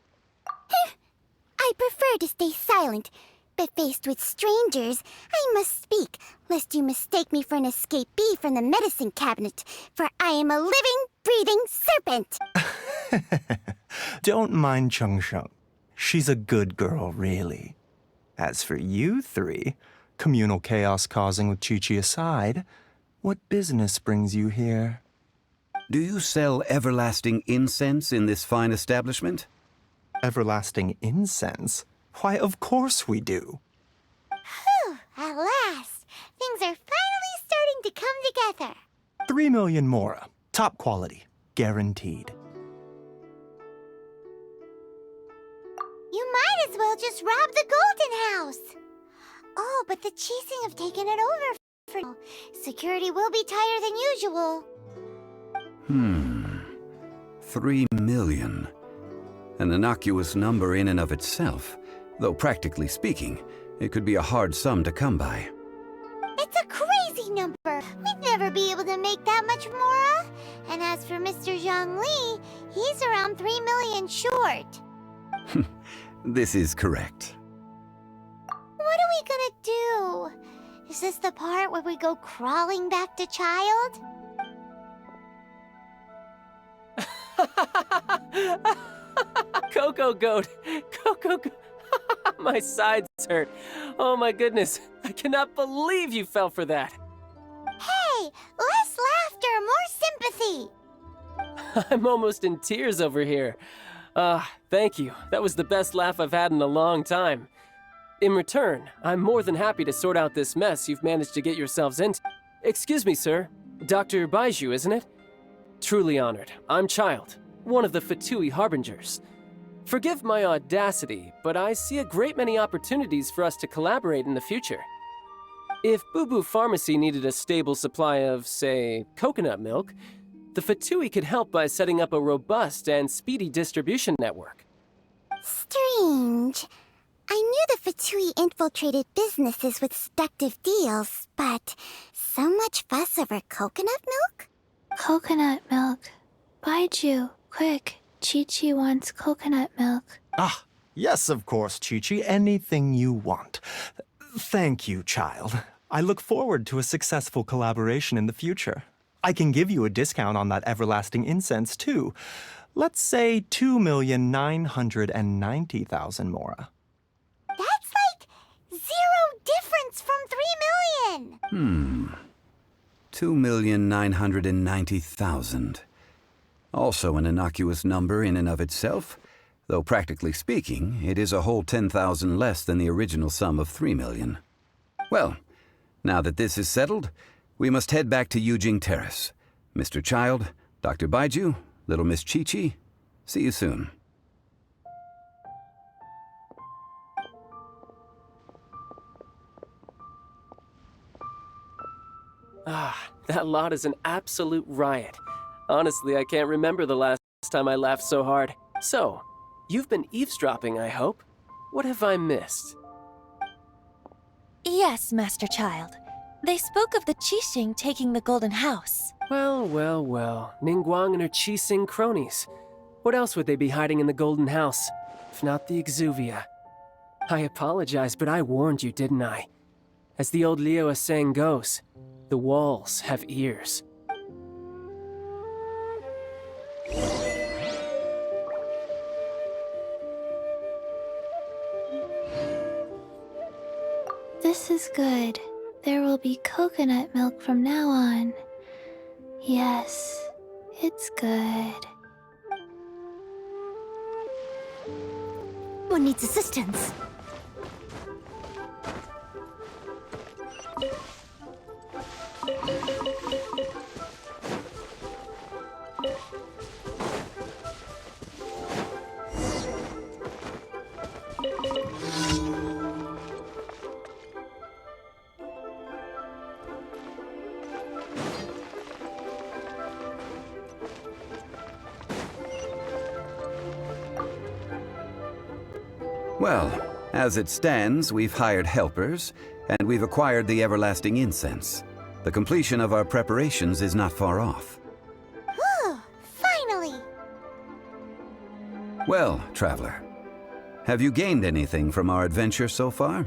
I prefer to stay silent, but faced with strangers, I must speak, lest you mistake me for an escapee from the medicine cabinet, for I am a living, breathing serpent!
Don't mind Chung Sheng. She's a good girl, really. As for you three, communal chaos causing with Chi-Chi aside, what business brings you here?
Do you sell everlasting incense in this fine establishment?
Everlasting incense? Why, of course we do.
Whew, at last. Things are finally starting to come together.
3 million mora. Top quality. Guaranteed.
You might as well just rob the Golden House. Oh, but the Chising have taken it over for now. Security will be tighter than usual.
3 million. An innocuous number in and of itself, though practically speaking, it could be a hard sum to come by.
It's a crazy number. We'd never be able to make that much mora. And as for Mr. Zhongli, he's around 3 million short.
This is correct.
What are we gonna do? Is this the part where we go crawling back to child?
Coco Goat! Coco Goat! My sides hurt. Oh my goodness. I cannot believe you fell for that.
Hey, less laughter, more sympathy.
I'm almost in tears over here. Thank you. That was the best laugh I've had in a long time. In return, I'm more than happy to sort out this mess you've managed to get yourselves into. Excuse me, sir. Dr. Baiju, isn't it? Truly honored. I'm Child, one of the Fatui Harbingers. Forgive my audacity, but I see a great many opportunities for us to collaborate in the future. If Boo Boo Pharmacy needed a stable supply of, say, coconut milk, the Fatui could help by setting up a robust and speedy distribution network.
Strange. I knew the Fatui infiltrated businesses with seductive deals, but so much fuss over coconut milk?
Coconut milk. Baiju, quick. Chi-Chi wants coconut milk.
Ah, yes, of course, Chi-Chi. Anything you want. Thank you, child. I look forward to a successful collaboration in the future. I can give you a discount on that everlasting incense, too. Let's say 2,990,000 mora.
That's like
2,990,000. Also an innocuous number in and of itself, though practically speaking, it is a whole 10,000 less than the original sum of 3 million. Well, now that this is settled, we must head back to Yujing Terrace. Mr. Child, Dr. Baiju, little Miss Chi-Chi, see you soon.
Ah, that lot is an absolute riot. Honestly, I can't remember the last time I laughed so hard. So, you've been eavesdropping, I hope? What have I missed?
Yes, Master Child. They spoke of the Qixing taking the Golden House.
Well, well, well. Ningguang and her Qixing cronies. What else would they be hiding in the Golden House, if not the Exuvia? I apologize, but I warned you, didn't I? As the old Liu saying goes, the walls have ears.
This is good. There will be coconut milk from now on. Yes, it's good.
Who needs assistance?
Well, as it stands, we've hired helpers, and we've acquired the everlasting incense. The completion of our preparations is not far off.
Oh, finally!
Well, traveler, have you gained anything from our adventure so far?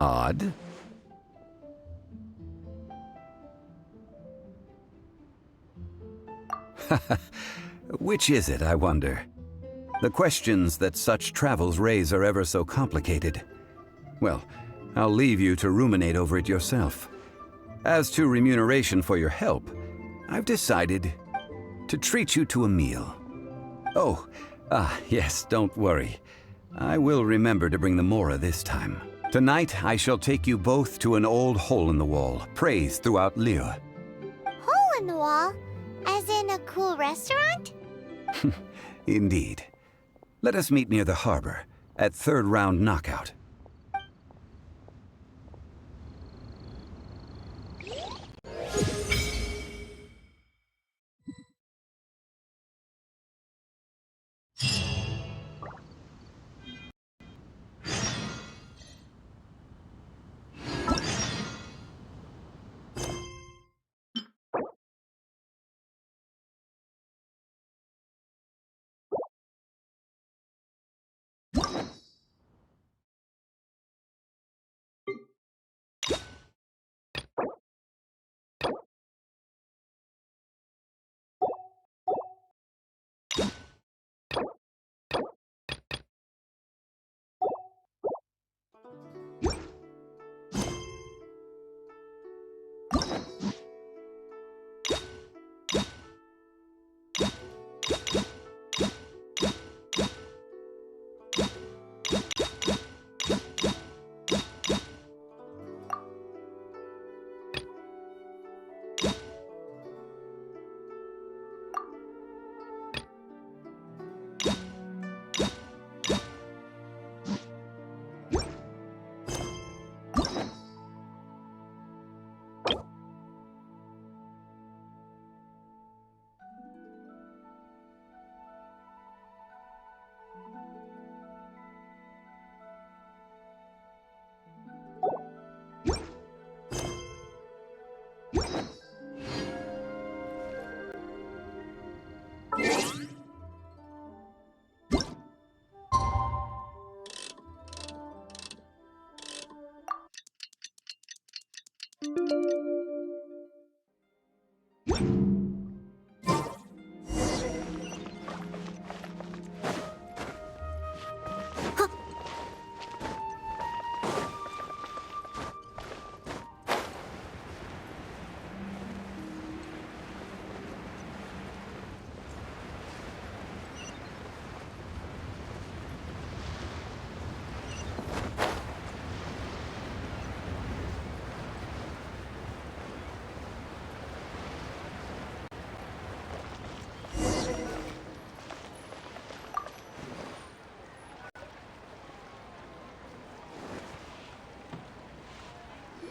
Odd. Which is it, I wonder? The questions that such travels raise are ever so complicated. Well, I'll leave you to ruminate over it yourself. As to remuneration for your help, I've decided to treat you to a meal. Oh, yes, don't worry. I will remember to bring the Mora this time. Tonight, I shall take you both to an old hole-in-the-wall, praised throughout Liyue.
Hole in the wall? As in a cool restaurant?
Indeed. Let us meet near the harbor, at third round knockout.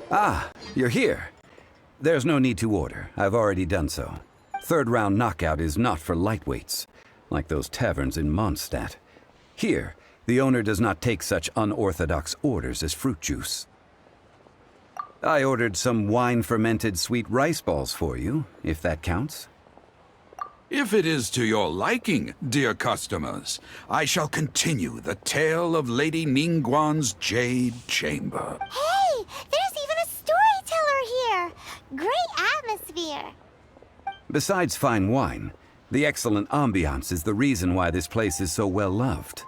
Ah, you're here. There's no need to order. I've already done so. Third round knockout is not for lightweights, like those taverns in Mondstadt. Here, the owner does not take such unorthodox orders as fruit juice. I ordered some wine-fermented sweet rice balls for you, if that counts.
If it is to your liking, dear customers, I shall continue the tale of Lady Ningguang's Jade Chamber.
Hey, there's even a storyteller here. Great atmosphere.
Besides fine wine, the excellent ambiance is the reason why this place is so well loved.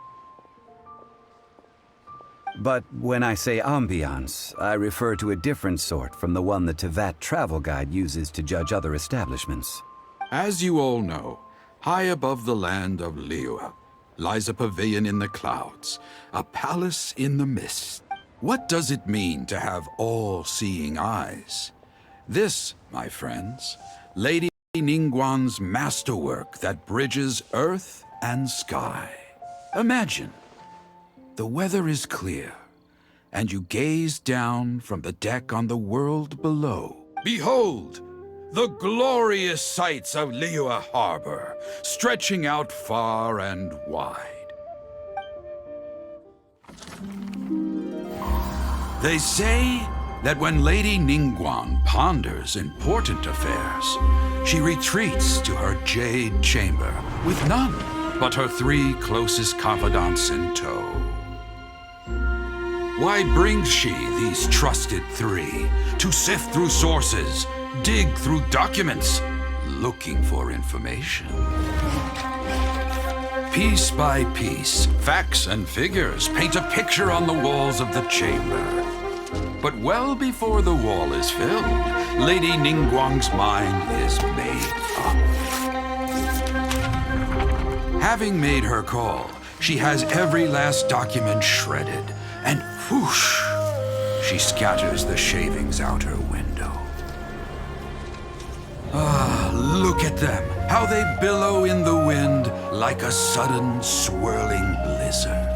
But when I say ambiance, I refer to a different sort from the one the Tevat travel guide uses to judge other establishments.
As you all know, high above the land of Liyue lies a pavilion in the clouds, a palace in the mist. What does it mean to have all-seeing eyes? This, my friends, Lady Ningguang's masterwork that bridges earth and sky. Imagine, the weather is clear, and you gaze down from the deck on the world below. Behold, the glorious sights of Liyue Harbor, stretching out far and wide. They say that when Lady Ningguang ponders important affairs, she retreats to her jade chamber with none but her 3 closest confidants in tow. Why brings she these trusted 3 to sift through sources, dig through documents, looking for information? Piece by piece, facts and figures paint a picture on the walls of the chamber. But well before the wall is filled, Lady Ningguang's mind is made up. Having made her call, she has every last document shredded, and whoosh, she scatters the shavings out her window. Ah, look at them, how they billow in the wind like a sudden swirling blizzard.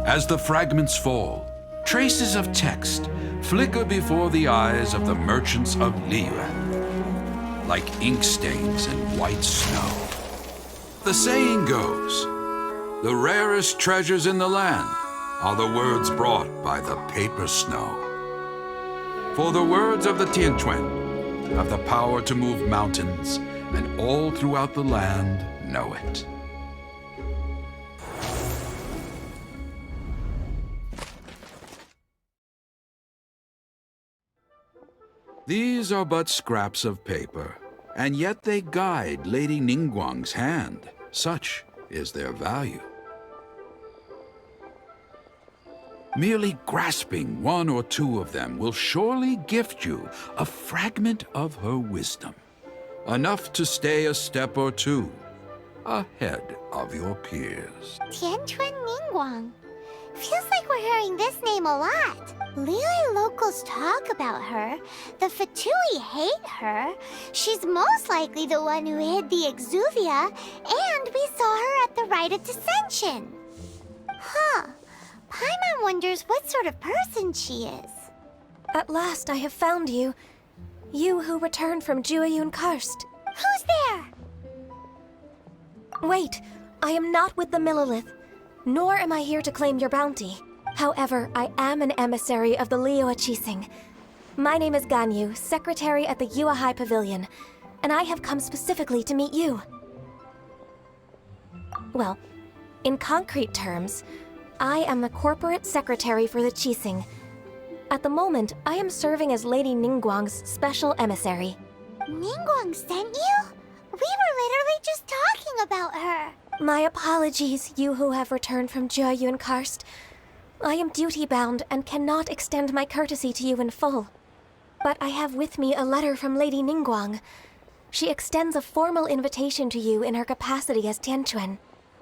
As the fragments fall, traces of text flicker before the eyes of the merchants of Liyue, like ink stains in white snow. The saying goes, the rarest treasures in the land are the words brought by the paper snow. For the words of the Tianquan have the power to move mountains, and all throughout the land know it. These are but scraps of paper, and yet they guide Lady Ningguang's hand. Such is their value. Merely grasping 1 or 2 of them will surely gift you a fragment of her wisdom, enough to stay a step or 2 ahead of your peers.
Tianquan Ningguang. Feels like we're hearing this name a lot. Liyue locals talk about her. The Fatui hate her. She's most likely the one who hid the exuvia, and we saw her at the rite of dissension. Huh. Paimon wonders what sort of person she is.
At last I have found you. You who returned from Jueyun Karst.
Who's there?
Wait, I am not with the Millelith, nor am I here to claim your bounty. However, I am an emissary of the Liyue Qixing. My name is Ganyu, secretary at the Yuehai Pavilion, and I have come specifically to meet you. Well, in concrete terms, I am the corporate secretary for the Qixing. At the moment, I am serving as Lady Ningguang's special emissary.
Ningguang sent you? We were literally just talking about her.
My apologies, you who have returned from Jueyun Karst. I am duty-bound and cannot extend my courtesy to you in full. But I have with me a letter from Lady Ningguang. She extends a formal invitation to you in her capacity as Tianquan.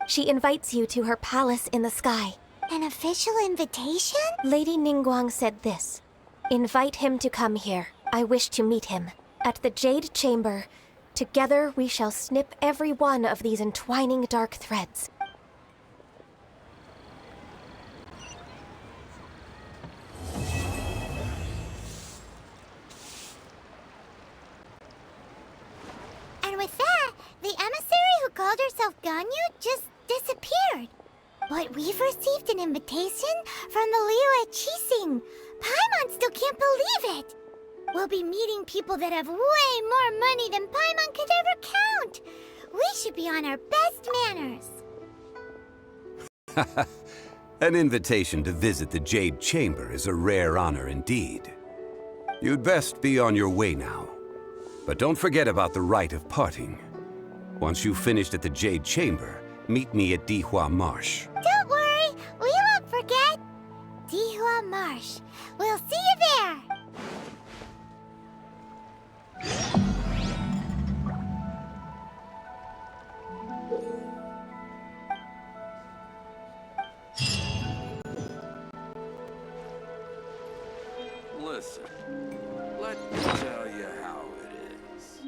She invites you to her palace in the sky.
An official invitation?
Lady Ningguang said this. Invite him to come here. I wish to meet him. At the Jade Chamber, together we shall snip every one of these entwining dark threads.
herself Ganyu just disappeared. But we've received an invitation from the Liyue Chising. Paimon still can't believe it. We'll be meeting people that have way more money than Paimon could ever count. We should be on our best manners.
An invitation to visit the Jade Chamber is a rare honor indeed. You'd best be on your way now. But don't forget about the rite of parting. Once you've finished at the Jade Chamber, meet me at Dihua Marsh.
Don't worry, we won't forget. Dihua Marsh. We'll see you there.
Listen, let me tell you how it is.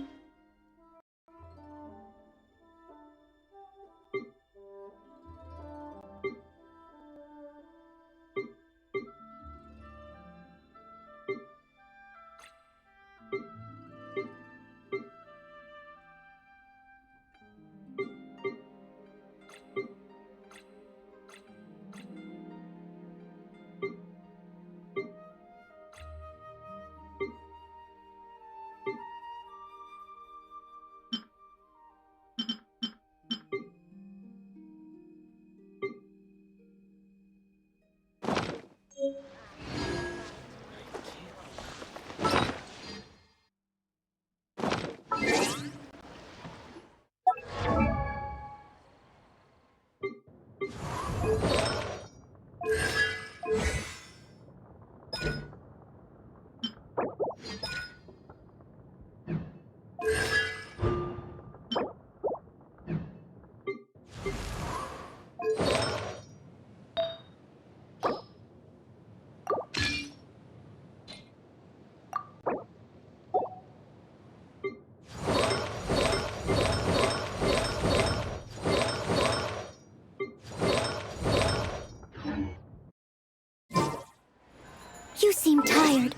You seem tired.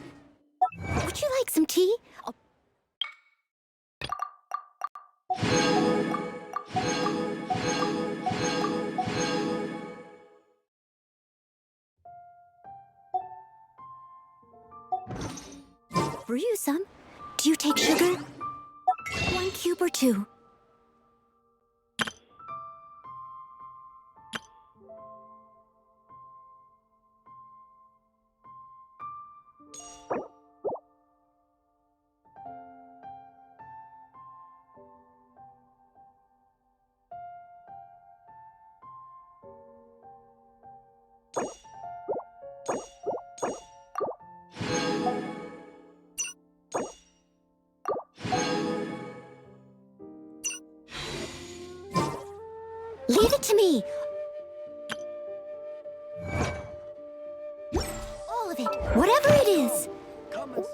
Would you like some tea? Brew you some? Do you take sugar? 1 cube or 2? Leave it to me. All of it, whatever it is. What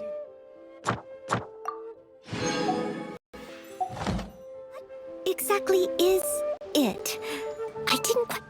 exactly is it? I didn't quite...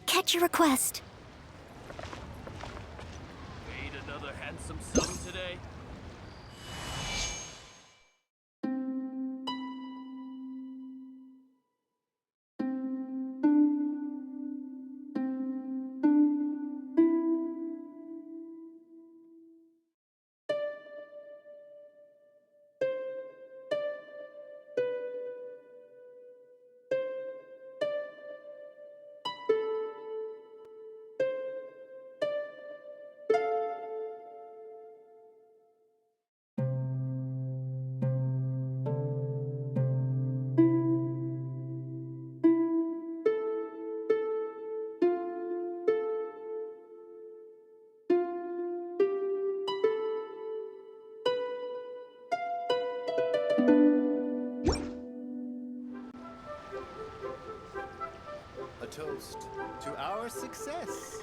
Catch your request.
Paid another handsome sum today?
toast to our success.